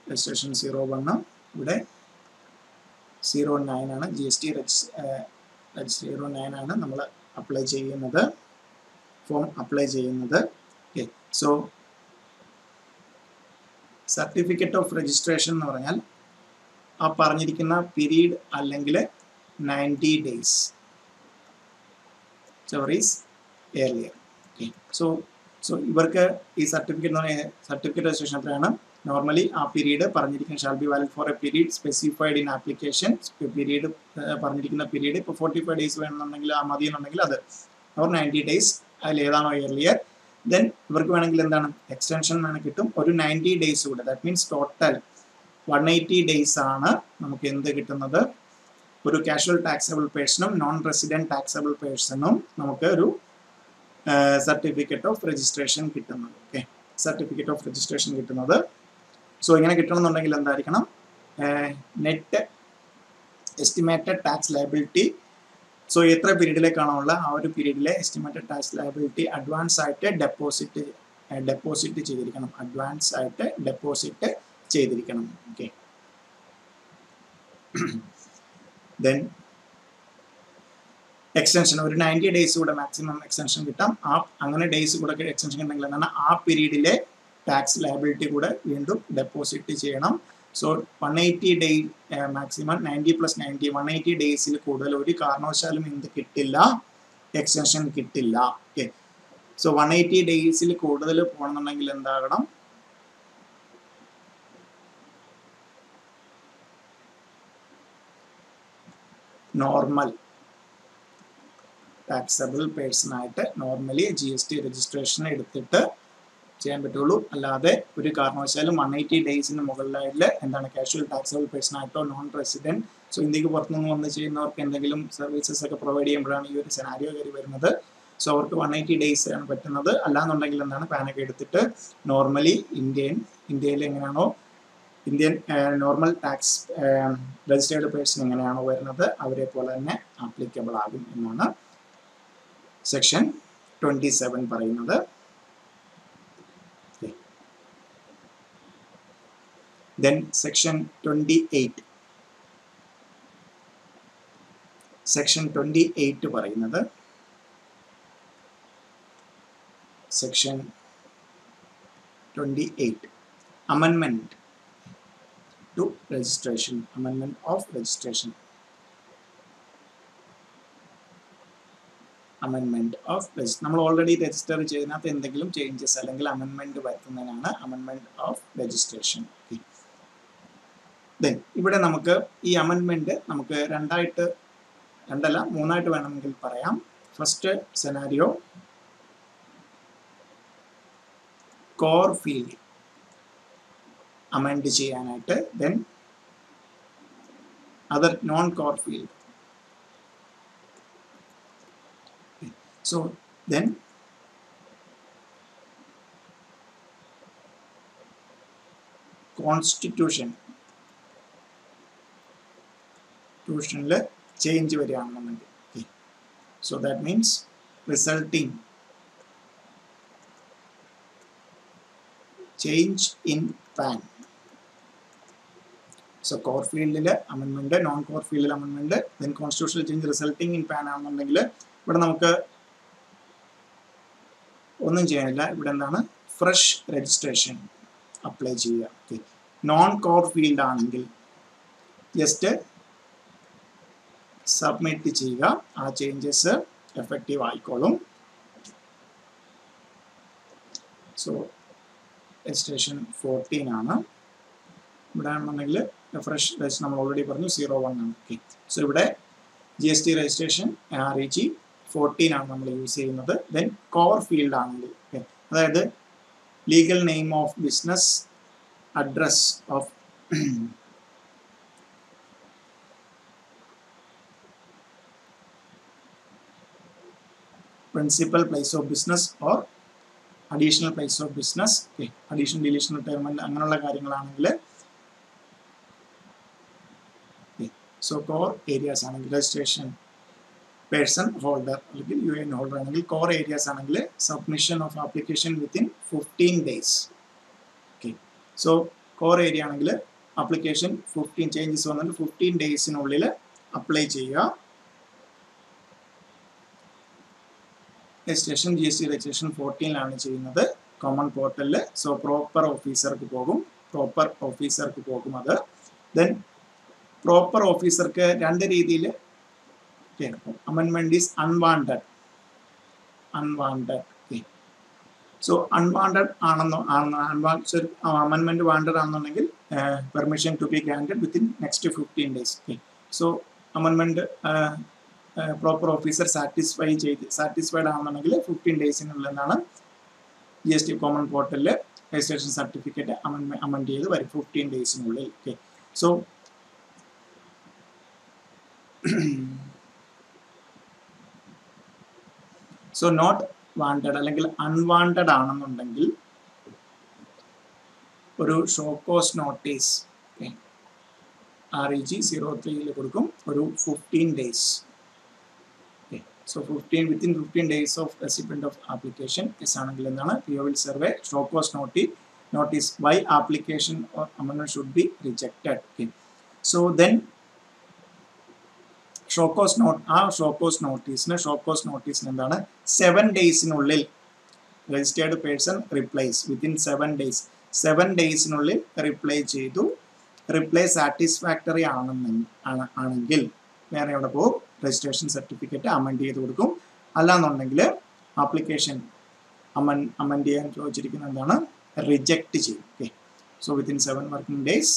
registration 01 ഇവിടെ 09 ആണ് GST രജിസ്റ്റർ 09 ആണ് നമ്മൾ അപ്ലൈ ചെയ്യുന്നത് ഫോം അപ്ലൈ ചെയ്യുന്നത്. Okay. So certificate of registration എന്ന് പറഞ്ഞാൽ ആ പറഞ്ഞിരിക്കുന്ന പീരീഡ് അല്ലെങ്കിൽ 90 days is earlier. Okay. So ഇവർക്ക് ഈ സർട്ടിഫിക്കറ്റ് രജിസ്ട്രേഷൻ എത്രയാണ്? നോർമലി ആ പീരീഡ് പറഞ്ഞിരിക്കുന്ന shall be valid four A period specified in application. Period പറഞ്ഞിരിക്കുന്ന പീരീഡ് ഇപ്പോൾ 45 days വേണമെന്നുണ്ടെങ്കിൽ ആ മതി എന്നുണ്ടെങ്കിൽ അത് ഓർ 90 days അതിൽ ഏതാണോ earlier. ദെൻ ഇവർക്ക് വേണമെങ്കിൽ എന്താണ് എക്സ്റ്റൻഷൻ കിട്ടും ഒരു 90 days കൂടെ. ദാറ്റ് മീൻസ് ടോട്ടൽ 180 days ആണ് നമുക്ക് എന്ത് കിട്ടുന്നത്, ഒരു കാഷ്വൽ ടാക്സബിൾ പേഴ്സണും നോൺ റെസിഡന്റ് ടാക്സബിൾ പേഴ്സണും നമുക്ക് ഒരു സർട്ടിഫിക്കറ്റ് ഓഫ് രജിസ്ട്രേഷൻ കിട്ടുന്നത്. ഓക്കെ. സർട്ടിഫിക്കറ്റ് ഓഫ് രജിസ്ട്രേഷൻ കിട്ടുന്നത്. സോ ഇങ്ങനെ കിട്ടണമെന്നുണ്ടെങ്കിൽ എന്തായിരിക്കണം, net estimated tax liability. So എത്ര പീരീഡിലേക്കാണോ ഉള്ള ആ ഒരു പീരീഡിലെ എസ്റ്റിമേറ്റഡ് ടാക്സ് ലയബിലിറ്റി അഡ്വാൻസ് ആയിട്ട് ഡെപ്പോസിറ്റ് ചെയ്തിരിക്കണം. അഡ്വാൻസ് ആയിട്ട് ഡെപ്പോസിറ്റ് ചെയ്തിരിക്കണം. ഓക്കെ. ദെൻ എക്സ്റ്റൻഷൻ ഒരു 90 days കൂടെ മാക്സിമം എക്സ്റ്റൻഷൻ കിട്ടാം. അങ്ങനെ ഡേയ്സ് കൂടെ എക്സ്റ്റൻഷൻ ഉണ്ടെങ്കിൽ എന്താണ് ആ പീരീഡിലെ ടാക്സ് ലയബിലിറ്റി കൂടെ വീണ്ടും ഡെപ്പോസിറ്റ് ചെയ്യണം. സോ 180 days മാക്സിമം 90 + 90 180 days കൂടുതൽ ഒരു കാരണവശാലും എന്ത് കിട്ടില്ല, എക്സ്റ്റൻഷൻ കിട്ടില്ല. ഓക്കെ. സോ 180 days കൂടുതൽ പോകണമെന്നുണ്ടെങ്കിൽ എന്താകണം, നോർമൽ ടാക്സബിൾ പേഴ്സൺ ആയിട്ട് നോർമലി GST രജിസ്ട്രേഷൻ എടുത്തിട്ട് ചെയ്യാൻ പറ്റുള്ളൂ. അല്ലാതെ ഒരു കാരണവശാലും 180 days മുകളിലായിട്ട് എന്താണ് കാഷ്വൽ ടാക്സബിൾ പേഴ്സൺ ആയിട്ടോ നോൺ റെസിഡന്റ്, സോ ഇന്ത്യക്ക് പുറത്തുനിന്ന് വന്ന് ചെയ്യുന്നവർക്ക് എന്തെങ്കിലും സർവീസസ് ഒക്കെ പ്രൊവൈഡ് ചെയ്യുമ്പോഴാണ് ഈ ഒരു സെനാരിയോ കയറി വരുന്നത്. സോ അവർക്ക് 180 days ആണ് പറ്റുന്നത്. അല്ലാന്നുണ്ടെങ്കിൽ എന്താണ് പാനൊക്കെ എടുത്തിട്ട് നോർമലി ഇന്ത്യയിൽ എങ്ങനെയാണോ Indian normal tax registered person എങ്ങനെയാണോ വരുന്നത് അവരെ പോലെ തന്നെ ആപ്ലിക്കബിൾ ആകും എന്നാണ് സെക്ഷൻ 27 പറയുന്നത്. Then section 28 പറയുന്നത് section 28 amendment to registration, amendment of registration. അമെൻമെന്റ് ഓഫ് നമ്മൾ ഓൾറെഡി രജിസ്റ്റർ ചെയ്യുന്നതിനകത്ത് എന്തെങ്കിലും ചേഞ്ചസ് അല്ലെങ്കിൽ അമെൻമെന്റ് വരുത്തുന്നതിനാണ് അമെൻമെന്റ് ഓഫ് രജിസ്ട്രേഷൻ. ദെൻ ഇവിടെ നമുക്ക് ഈ അമെൻമെൻറ്റ് നമുക്ക് രണ്ടല്ല മൂന്നായിട്ട് വേണമെങ്കിൽ പറയാം. First scenario, core field amend ചെയ്യാനായിട്ട്, then other non core field. So then constitution change വരികയാണെന്നുണ്ടെങ്കിൽ, okay. So that means resulting change in PAN. So core field amendment, non core field amendment, then constitutional change resulting in PAN ആണെന്നുണ്ടെങ്കിൽ ഇവിടെ നമുക്ക് ഒന്നും ചെയ്യാനില്ല. ഇവിടെ എന്താണ്, ഫ്രഷ് രജിസ്ട്രേഷൻ അപ്ലൈ ചെയ്യുക. ഓക്കെ. നോൺ കോർ ഫീൽഡ് ആണെങ്കിൽ ജസ്റ്റ് സബ്മിറ്റ് ചെയ്യുക, ആ ചേഞ്ചസ് എഫക്റ്റീവ് ആയിക്കോളും. സോ രജിസ്ട്രേഷൻ 14 ആണ്. ഇവിടെ ആണെന്നുണ്ടെങ്കിൽ ഫ്രഷ് രജിസ്ട്രേഷൻ നമ്മൾ ഓൾറെഡി പറഞ്ഞു 01 ആണ്. ഓക്കെ. സോ ഇവിടെ GST രജിസ്ട്രേഷൻ REG 14 ആണ് നമ്മൾ യൂസ് ചെയ്യുന്നത്. ദെൻ കോർ ഫീൽഡ് ആണെങ്കിൽ, അതായത് legal name of business, address of principal place of business or additional place of business, additional deletion retirement അങ്ങനെയുള്ള കാര്യങ്ങളാണെങ്കിൽ, സോ കോർ ഏരിയാസ് ആണെങ്കിൽ രജിസ്ട്രേഷൻ പേഴ്സൺ ഹോൾഡർ അല്ലെങ്കിൽ UN ഹോൾഡർ ആണെങ്കിൽ, കോർ ഏരിയാസ് ആണെങ്കിൽ submission of application within 15 days. Okay. So core area ആണെങ്കിൽ ആപ്ലിക്കേഷൻ 15 ചേഞ്ചസ് വന്നിട്ട് 15 daysനുള്ളിൽ അപ്ലൈ ചെയ്യുക. രജിസ്ട്രേഷൻ GST രജിസ്ട്രേഷൻ 14 ചെയ്യുന്നത് കോമൺ പോർട്ടലിൽ. സോ പ്രോപ്പർ ഓഫീസർക്ക് പോകും അത്. ദെൻ പ്രോപ്പർ ഓഫീസർക്ക് രണ്ട് രീതിയിൽ amendment is unwanted. So unwanted amendment wanted ആണെന്നുണ്ടെങ്കിൽ permission to be granted within next 15 days. Okay. So amendment proper officer satisfied ആണെന്നുണ്ടെങ്കിൽ 15 daysനുള്ളിൽ എന്താണ് GST common portal registration certificate amend ചെയ്ത് വരും 15 daysനുള്ളിൽ. Okay. So so not wanted അല്ലെങ്കിൽ അൺവാണ്ടഡ് ആണെന്നുണ്ടെങ്കിൽ ഒരു ഷോ കോസ് നോട്ടീസ് REG 03 കൊടുക്കും, ഒരു 15 days. So within 15 days of recipient of application ആണെങ്കിൽ എന്താണ് PO will serve a show cause notice why application or amendment should be rejected. Okay. So then show cause നോട്ടീസിന് എന്താണ് 7 daysനുള്ളിൽ രജിസ്റ്റേർഡ് പേഴ്സൺ റിപ്ലൈസ് വിത്തിൻ 7 daysനുള്ളിൽ റിപ്ലൈ ചെയ്തു. റിപ്ലൈ സാറ്റിസ്ഫാക്ടറി ആണെങ്കിൽ വേറെ എവിടെ പോകും, രജിസ്ട്രേഷൻ സർട്ടിഫിക്കറ്റ് അമെൻഡ് ചെയ്ത് കൊടുക്കും. അല്ലാന്നുണ്ടെങ്കിൽ ആപ്ലിക്കേഷൻ അമെൻഡ് ചെയ്യാൻ ചോദിച്ചിരിക്കുന്നത് എന്താണ്, റിജക്റ്റ് ചെയ്യും. Okay. So within 7 working days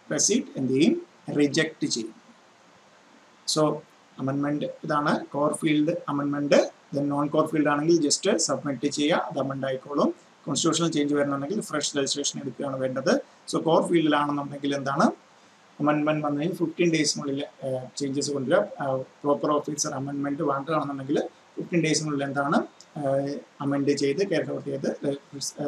proceed എന്ത് ചെയ്യും, റിജക്റ്റ് ചെയ്യും. സോ അമെൻമെന്റ് ഇതാണ് കോർ ഫീൽഡ് അമെൻമെന്റ്. ദെൻ നോൺ കോർ ഫീൽഡ് ആണെങ്കിൽ ജസ്റ്റ് സബ്മിറ്റ് ചെയ്യുക, അത് അമെൻഡ് ആയിക്കോളും. കോൺസ്റ്റിറ്റ്യൂഷണൽ ചേഞ്ച് വരണമെങ്കിൽ ഫ്രഷ് രജിസ്ട്രേഷൻ എടുക്കുകയാണ് വേണ്ടത്. സോ കോർ ഫീൽഡിലാണെന്നുണ്ടെങ്കിൽ എന്താണ് അമെൻമെന്റ് വന്നു കഴിഞ്ഞാൽ 15 daysനുള്ളിൽ ചേഞ്ചസ് കൊണ്ടുവരിക. പ്രോപ്പർ ഓഫീസർ അമെൻമെന്റ് വേണ്ടതാണെന്നുണ്ടെങ്കിൽ 15 daysനുള്ളിൽ എന്താണ് അമെൻഡ് ചെയ്ത് ക്യാരി ഔട്ട് ചെയ്ത്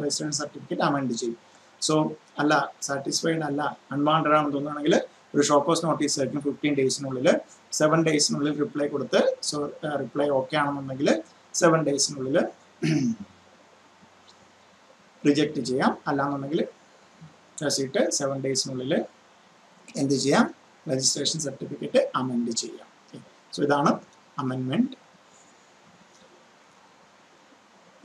രജിസ്ട്രേഷൻ സർട്ടിഫിക്കറ്റ് അമെൻഡ് ചെയ്യും. സോ അല്ല സാറ്റിസ്ഫൈഡ് അല്ല അൺവാണ്ടഡ് ആണെന്ന് തോന്നുകയാണെങ്കിൽ ഒരു ഷോ കോസ് നോട്ടീസ് ആയിരിക്കും 15 daysനുള്ളിൽ. 7 daysനുള്ളിൽ റിപ്ലൈ കൊടുത്ത്, സോ റിപ്ലൈ ഓക്കെ ആണെന്നുണ്ടെങ്കിൽ 7 daysനുള്ളിൽ റിജക്റ്റ് ചെയ്യാം. അല്ലാന്നുണ്ടെങ്കിൽ റെസിപ്റ്റ് 7 daysനുള്ളിൽ എന്ത് ചെയ്യാം, രജിസ്ട്രേഷൻ സർട്ടിഫിക്കറ്റ് അമെൻഡ് ചെയ്യാം. സോ ഇതാണ് അമെൻമെന്റ്.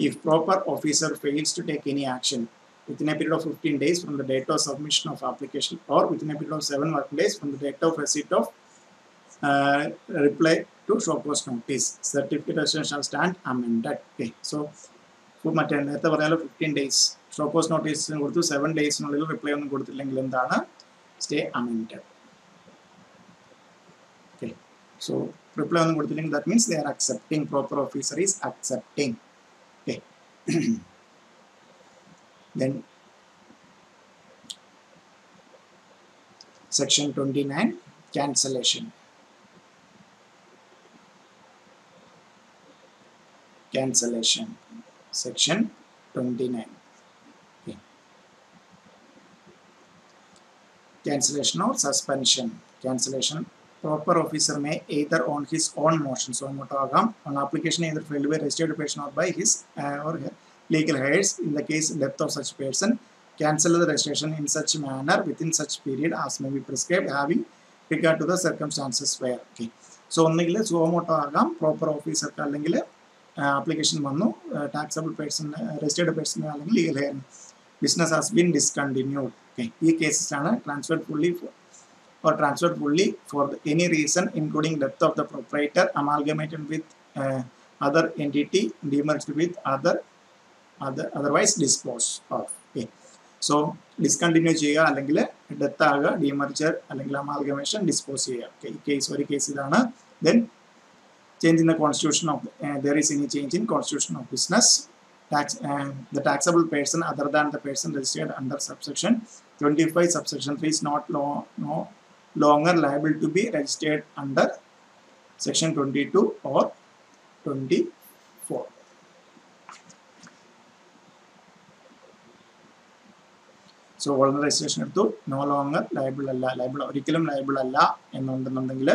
If proper officer fails to take any action within a period of 15 days from the date of submission of application or within a period of 7 working days from the date of receipt of reply to show cause notice, certificate registration shall stand amended. Okay. So മറ്റേ നേരത്തെ പറഞ്ഞാൽ 15 days ഷോ കോസ് നോട്ടീസിന് കൊടുത്തു, 7 daysനുള്ളിൽ റിപ്ലൈ ഒന്നും കൊടുത്തില്ലെങ്കിൽ എന്താണ് stay amended. Okay, so reply on the that means they are accepting, proper officer is accepting. Okay. Then section 29, cancellation. Cancellation, section 29. Okay. Cancellation or suspension. Cancellation, proper officer may either on his own motion, so on application either filed by registered person or by his or her legal heirs, in the case death of such person, cancel the registration in such manner within such period as may be prescribed, having regard to the circumstances where. Okay, so ഒന്നുകിൽ സുവമോട്ടോ ആകാം, പ്രോപ്പർ ഓഫീസർക്ക് അല്ലെങ്കിൽ ആപ്ലിക്കേഷൻ വന്നു, ടാക്സബിൾ പേഴ്സൺ രജിസ്റ്റേർഡ് പേഴ്സൺ അല്ലെങ്കിൽ legal hair, business has been discontinued. Okay, ഈ കേസസാണ് transferred fully for any reason including death of the proprietor, amalgamated with other entity, demerged with otherwise disposed of. Okay, so discontinue ചെയ്യുക അല്ലെങ്കിൽ ഡെത്ത് ആകുക, demerger അല്ലെങ്കിൽ amalgamation, dispose ചെയ്യുക. Okay, ഈ കേസ് ഒരു കേസ് ഇതാണ്. Then change in the constitution of there is any change in constitution of business. The taxable person other than the person registered under subsection 25 subsection 3 is no longer liable to be registered under section 22 or 24. So voluntary registration എടുത്തു, no longer liable അല്ല, liable ഒരിക്കലും liable അല്ല എന്നുണ്ടെന്നുണ്ടെങ്കിൽ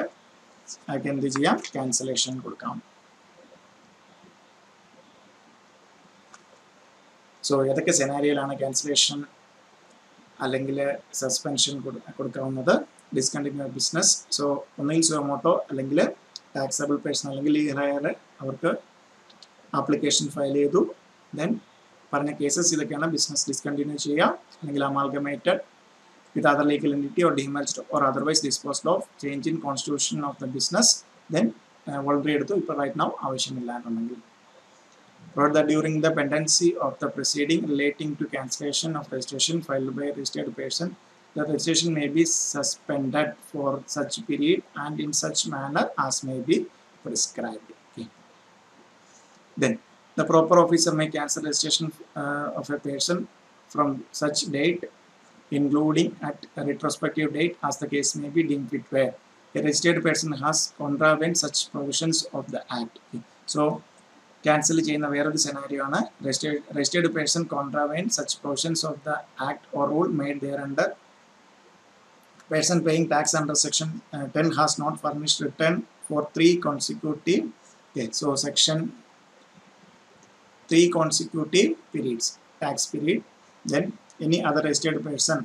ആൾക്ക് എന്ത് ചെയ്യാം, cancellation കൊടുക്കാം. സോ ഏതൊക്കെ സെനാരിയോയിലാണ് ക്യാൻസലേഷൻ അല്ലെങ്കിൽ സസ്പെൻഷൻ കൊടുക്കാവുന്നത്? ഡിസ്കണ്ടിന്യൂ ബിസിനസ്, സോ ഒന്നുകിൽ സുവമോട്ടോ അല്ലെങ്കിൽ ടാക്സബിൾ പേഴ്സൺ അല്ലെങ്കിൽ ലീഗൽ ഹയർ അവർക്ക് ആപ്ലിക്കേഷൻ ഫയൽ ചെയ്തു, ദെൻ പറഞ്ഞ കേസസ് ഇതൊക്കെയാണ്. ബിസിനസ് ഡിസ്കണ്ടിന്യൂ ചെയ്യുക, അല്ലെങ്കിൽ amalgamated with other legal entity or demerged or otherwise disposed of, change in constitution of the business, then voluntary എടുത്തു, ഇപ്പോൾ റൈറ്റ് നൗ ആവശ്യമില്ല എന്നുണ്ടെങ്കിൽ. Wrote that during the pendency of the proceeding relating to cancellation of registration filed by a registered person, the registration may be suspended for such period and in such manner as may be prescribed. Okay. Then the proper officer may cancel registration of a person from such date, including at a retrospective date as the case may be deemed fit, where a registered person has contravened such provisions of the Act. Okay. So cancel ചെയ്യുന്ന വേറൊരു സെനാരിയോ ആണ് registered person contravened such provisions of the Act or rule made thereunder person paying tax under section 10 has not furnished return for 3 consecutive so section 3 consecutive periods tax period, then any other registered person,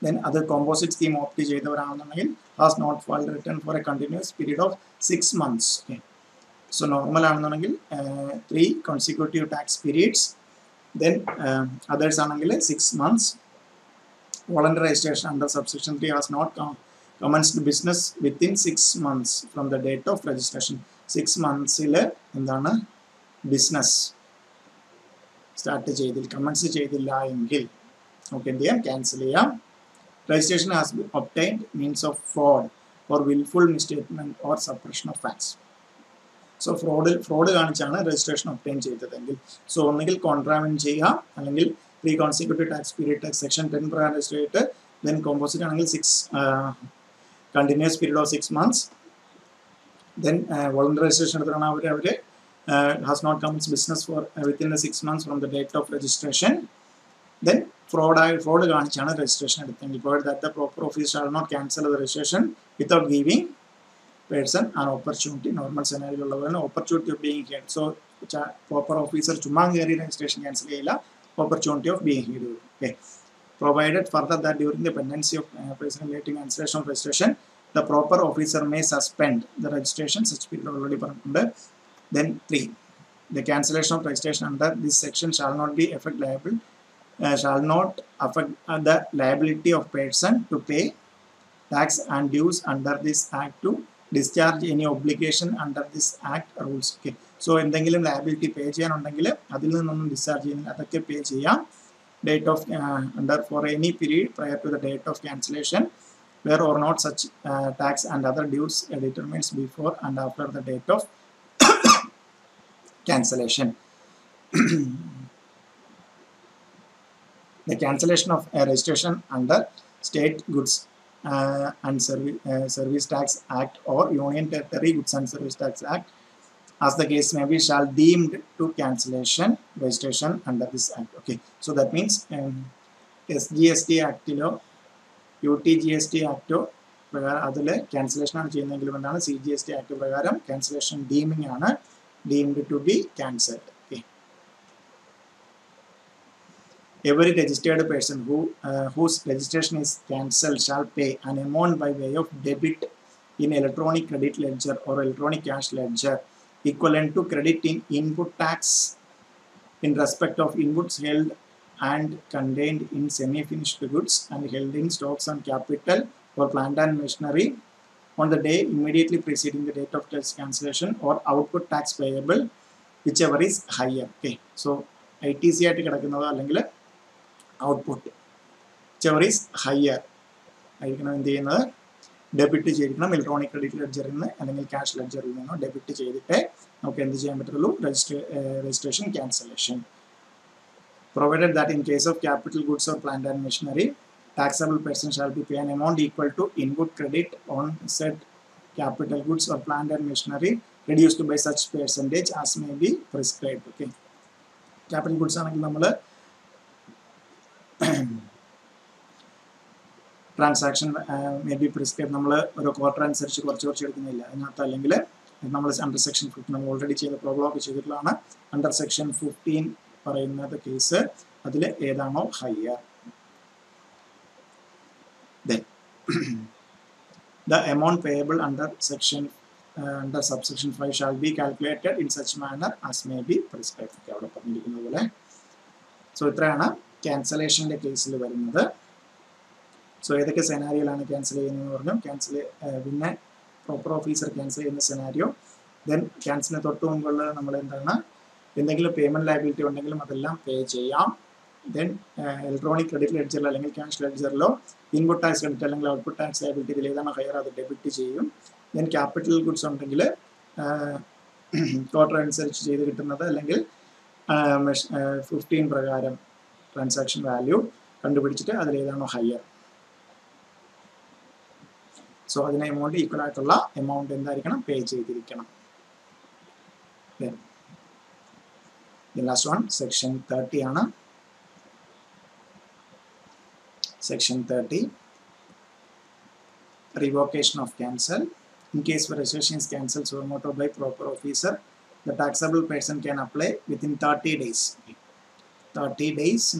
then other composite scheme opt ചെയ്തവരാണെന്നുണ്ടെങ്കിൽ has not filed return for a continuous period of 6 months. Okay. So normal ആണെന്നുണ്ടെങ്കിൽ 3 consecutive tax periods, then others ആണെങ്കിൽ 6 months. Voluntary registration under subsection 3 has not commenced business within 6 months from the date of registration. 6 monthsൽ എന്താണ് ബിസിനസ് സ്റ്റാർട്ട് ചെയ്തില്ല, കമൻസ് ചെയ്തില്ല എങ്കിൽ നമുക്ക് എന്ത് ചെയ്യാം, ക്യാൻസൽ ചെയ്യാം. Registration has been obtained means of fraud or willful misstatement or suppression of facts. So fraud കാണിച്ചാണ് രജിസ്ട്രേഷൻ ഒബ്റ്റെയിൻ ചെയ്തതെങ്കിൽ, സോ ഒന്നുകിൽ കോൺട്രാവെൻറ്റ് ചെയ്യുക അല്ലെങ്കിൽ 3 consecutive tax period tax section 10 പ്രകാരം രജിസ്റ്റർ ചെയ്തിട്ട്, ദെൻ കോമ്പോസിറ്റ് ആണെങ്കിൽ 6 continuous period of 6 months, then voluntary registration എടുത്തിട്ടാണ് അവർ has not commence business for within the 6 months from the date of registration, then fraud കാണിച്ചാണ് രജിസ്ട്രേഷൻ എടുത്തെങ്കിൽ, provided that the proper officer shall not cancel the registration without giving person an opportunity, normal scenario ഉള്ളവരാണ് opportunity of being heard. So proper officer ചുമ്മാ കയറി registration cancel ചെയ്യില്ല, opportunity of being heard. Okay. Provided further that during the pendency of person relating cancellation of registration, the proper officer may suspend the registration, such period already പറഞ്ഞിട്ടുണ്ട്. Then 3, the cancellation of registration under this section shall not be shall not affect the liability of person to pay tax and dues under this act, to discharge any obligation under this act rules. Okay. So എന്തെങ്കിലും ലയബിലിറ്റി പേ ചെയ്യാനുണ്ടെങ്കിൽ അതിൽ നിന്നൊന്നും ഡിസ്ചാർജ് ചെയ്യുന്നില്ല, അതൊക്കെ പേ ചെയ്യാം. date of under for any period prior to the date of cancellation, where or not such tax and other dues determines before and after the date of cancellation. The cancellation of a registration under State Goods and Service Tax Act or Union Territory Goods and Service Tax Act, as the case may be, shall deemed to cancellation registration under this act. Okay, so that means SGST Act UTGST Act cancellation CGST Act cancellation deeming deemed to be cancelled. Okay. Every registered person whose registration is cancelled shall pay an amount by way of debit in electronic credit ledger or electronic cash ledger equivalent to credit in input tax in respect of inputs held and contained in semi-finished goods and held in stocks and capital or plant and machinery on the day immediately preceding the date of cancellation, or output tax payable, whichever is higher. Okay, so ITC output, whichever is higher, debit electronic credit ledger and cash ledger debit registration cancellation. Provided that in case of capital goods or plant and machinery, taxable person shall be paid an amount equal to input credit on said capital goods or plant and machinery reduced by such percentage as may be prescribed. Okay, capital goods transaction may be prescribed. We quarter and search under section 15 already the problem under section 15 the case higher. Then the amount payable under section under subsection 5 shall be calculated in such manner as may be prescribed. So cancellation case. So this scenario cancel proper officer cancel in the scenario, then cancel payment liability pay then electronic credit ledger cash ledger input tax credit output tax liability higher debit then capital goods quarter and search 15 pragaram transaction value higher. So that amount equal amount pay. Then the last one, section 30 section 30, revocation of cancel. In case registration is cancelled so motor by proper officer, the taxable person can apply within 30 days. 30 days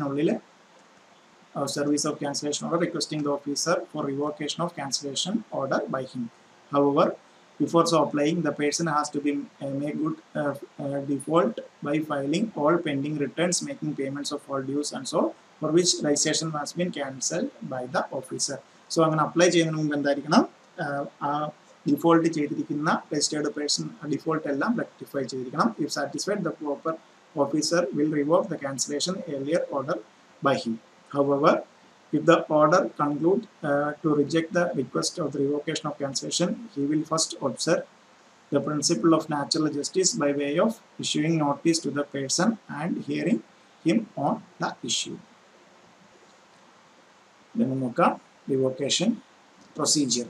service of cancellation order requesting the officer for revocation of cancellation order by him. However, before so applying, the person has to be make good default by filing all pending returns, making payments of all dues and so, for which registration has been cancelled by the officer. So I'm going to apply default registered person default rectify. If satisfied, the proper officer will revoke the cancellation earlier order by him. However, if the order concludes to reject the request of the revocation of cancellation, he will first observe the principle of natural justice by way of issuing notice to the person and hearing him on the issue. Then we look revocation procedure.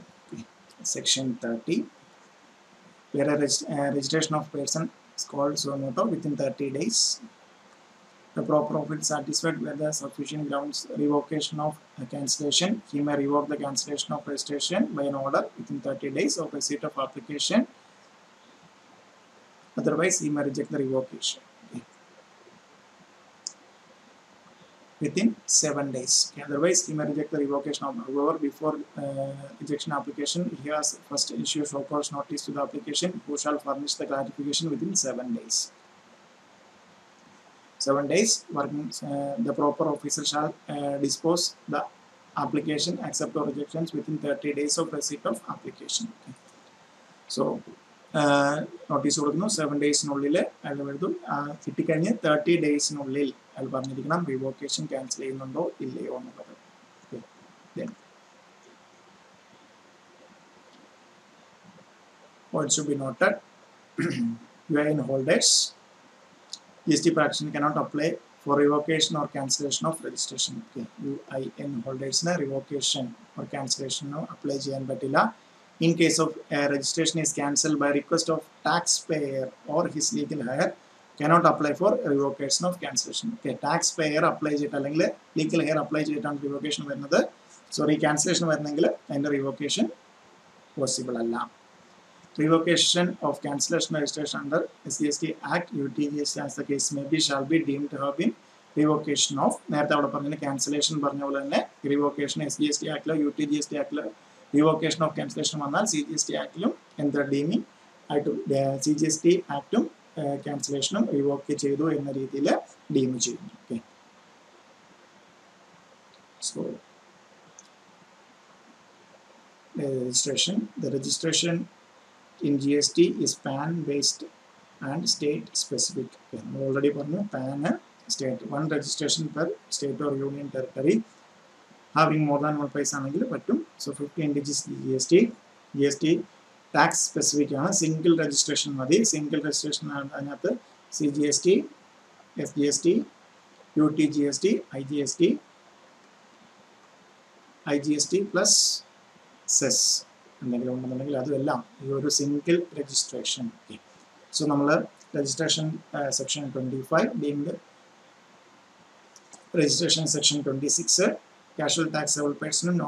Section 30, where a registration of person is called so moto within 30 days. The proper officer satisfied whether sufficient grounds revocation of cancellation, he may revoke the cancellation of registration by an order within 30 days of receipt of application. Otherwise, he may reject the revocation within 7 days. Otherwise, he may reject the revocation. However, before rejection application, he has first issue show cause notice to the application, who shall furnish the clarification within 7 days. 7 days, the proper officer shall dispose the application, accept or rejections within 30 days of receipt of application. Okay. So, notice 7 days 30 days അതിൽ പറഞ്ഞിരിക്കണം റിവോക്കേഷൻ ക്യാൻസൽ ചെയ്യുന്നുണ്ടോ ഇല്ലയോ എന്നുള്ളത്. Then what should be noted, UIN holders, GST practitioner cannot apply for revocation or cancellation of registration. Okay. UIN holders na revocation or cancellation no apply cheyan pattilla in case of registration is cancelled by request of taxpayer or his legal heir, cannot apply for revocation of cancellation. Okay. Taxpayer apply cheyita allengil legal heir apply cheyittan revocation varunathu, sorry cancellation varunengil and revocation possible alla. Revocation of cancellation registration under SGST Act, UTGST as the case may be, shall be deemed to have been revocation of. നേരത്തെ അവിടെ പറഞ്ഞ cancellation പറഞ്ഞ പോലെ തന്നെ revocation SGST Actലോ UTGST Actലോ revocation of cancellation വന്നാൽ CGST Actലും എന്താ ഡീമിങ് ആയിട്ട് CGST Actലും cancellation റിവോക്ക് ചെയ്തു എന്ന രീതിയിൽ ഡീം ചെയ്യുന്നു. Okay, so the registration in GST is PAN based and state specific. Okay, we already പറഞ്ഞു PAN state, one registration per state or union territory having more than one place ആണെങ്കിൽ പറ്റും. So 15 digits GST tax specific ആണ്, സിംഗിൾ രജിസ്ട്രേഷൻ മതി. സിംഗിൾ രജിസ്ട്രേഷൻ അതിനകത്ത് CGST, SGST, UTGST, IGST plus cess എന്തെങ്കിലും ഉണ്ടെന്നുണ്ടെങ്കിൽ അതുമെല്ലാം ഈ ഒരു സിംഗിൾ രജിസ്ട്രേഷൻ. ഓക്കെ, സോ നമ്മൾ registration section 25 deemed registration section 26 casual taxable പേഴ്സണും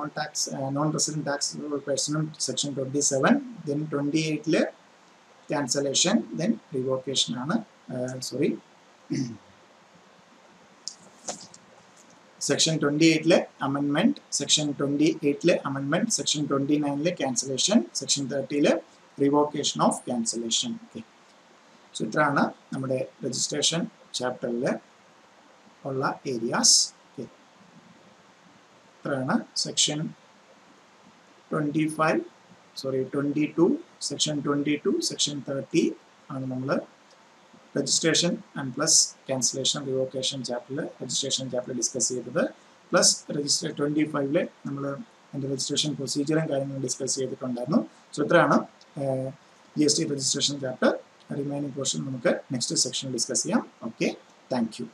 നോൺ റെസിഡന്റ് ടാക്സബിൾ പേഴ്സണും section 27, then 28 cancellation, then revocation ആണ്. സോറി, സെക്ഷൻ 28 അമെൻമെന്റ്, സെക്ഷൻ 28 അമെൻമെന്റ്, section 29 cancellation, section 30 revocation of cancellation. Okay, so ഇത്രയാണ് നമ്മുടെ രജിസ്ട്രേഷൻ ചാപ്റ്ററിൽ ഉള്ള ഏരിയാസ്. ഓക്കെ, ഇത്രയാണ് സെക്ഷൻ 22, സെക്ഷൻ 22, സെക്ഷൻ 30 ആണ് നമ്മൾ registration and plus cancellation revocation chapter registration chapter discuss ചെയ്തത്. പ്ലസ് രജിസ്റ്റർ 25 നമ്മൾ അതിൻ്റെ രജിസ്ട്രേഷൻ പ്രൊസീജിയറും കാര്യങ്ങളും ഡിസ്കസ് ചെയ്തിട്ടുണ്ടായിരുന്നു. സോ ഇത്രയാണ് GST registration chapter. Remaining portion നമുക്ക് നെക്സ്റ്റ് സെക്ഷനിൽ ഡിസ്കസ് ചെയ്യാം. Okay, thank you.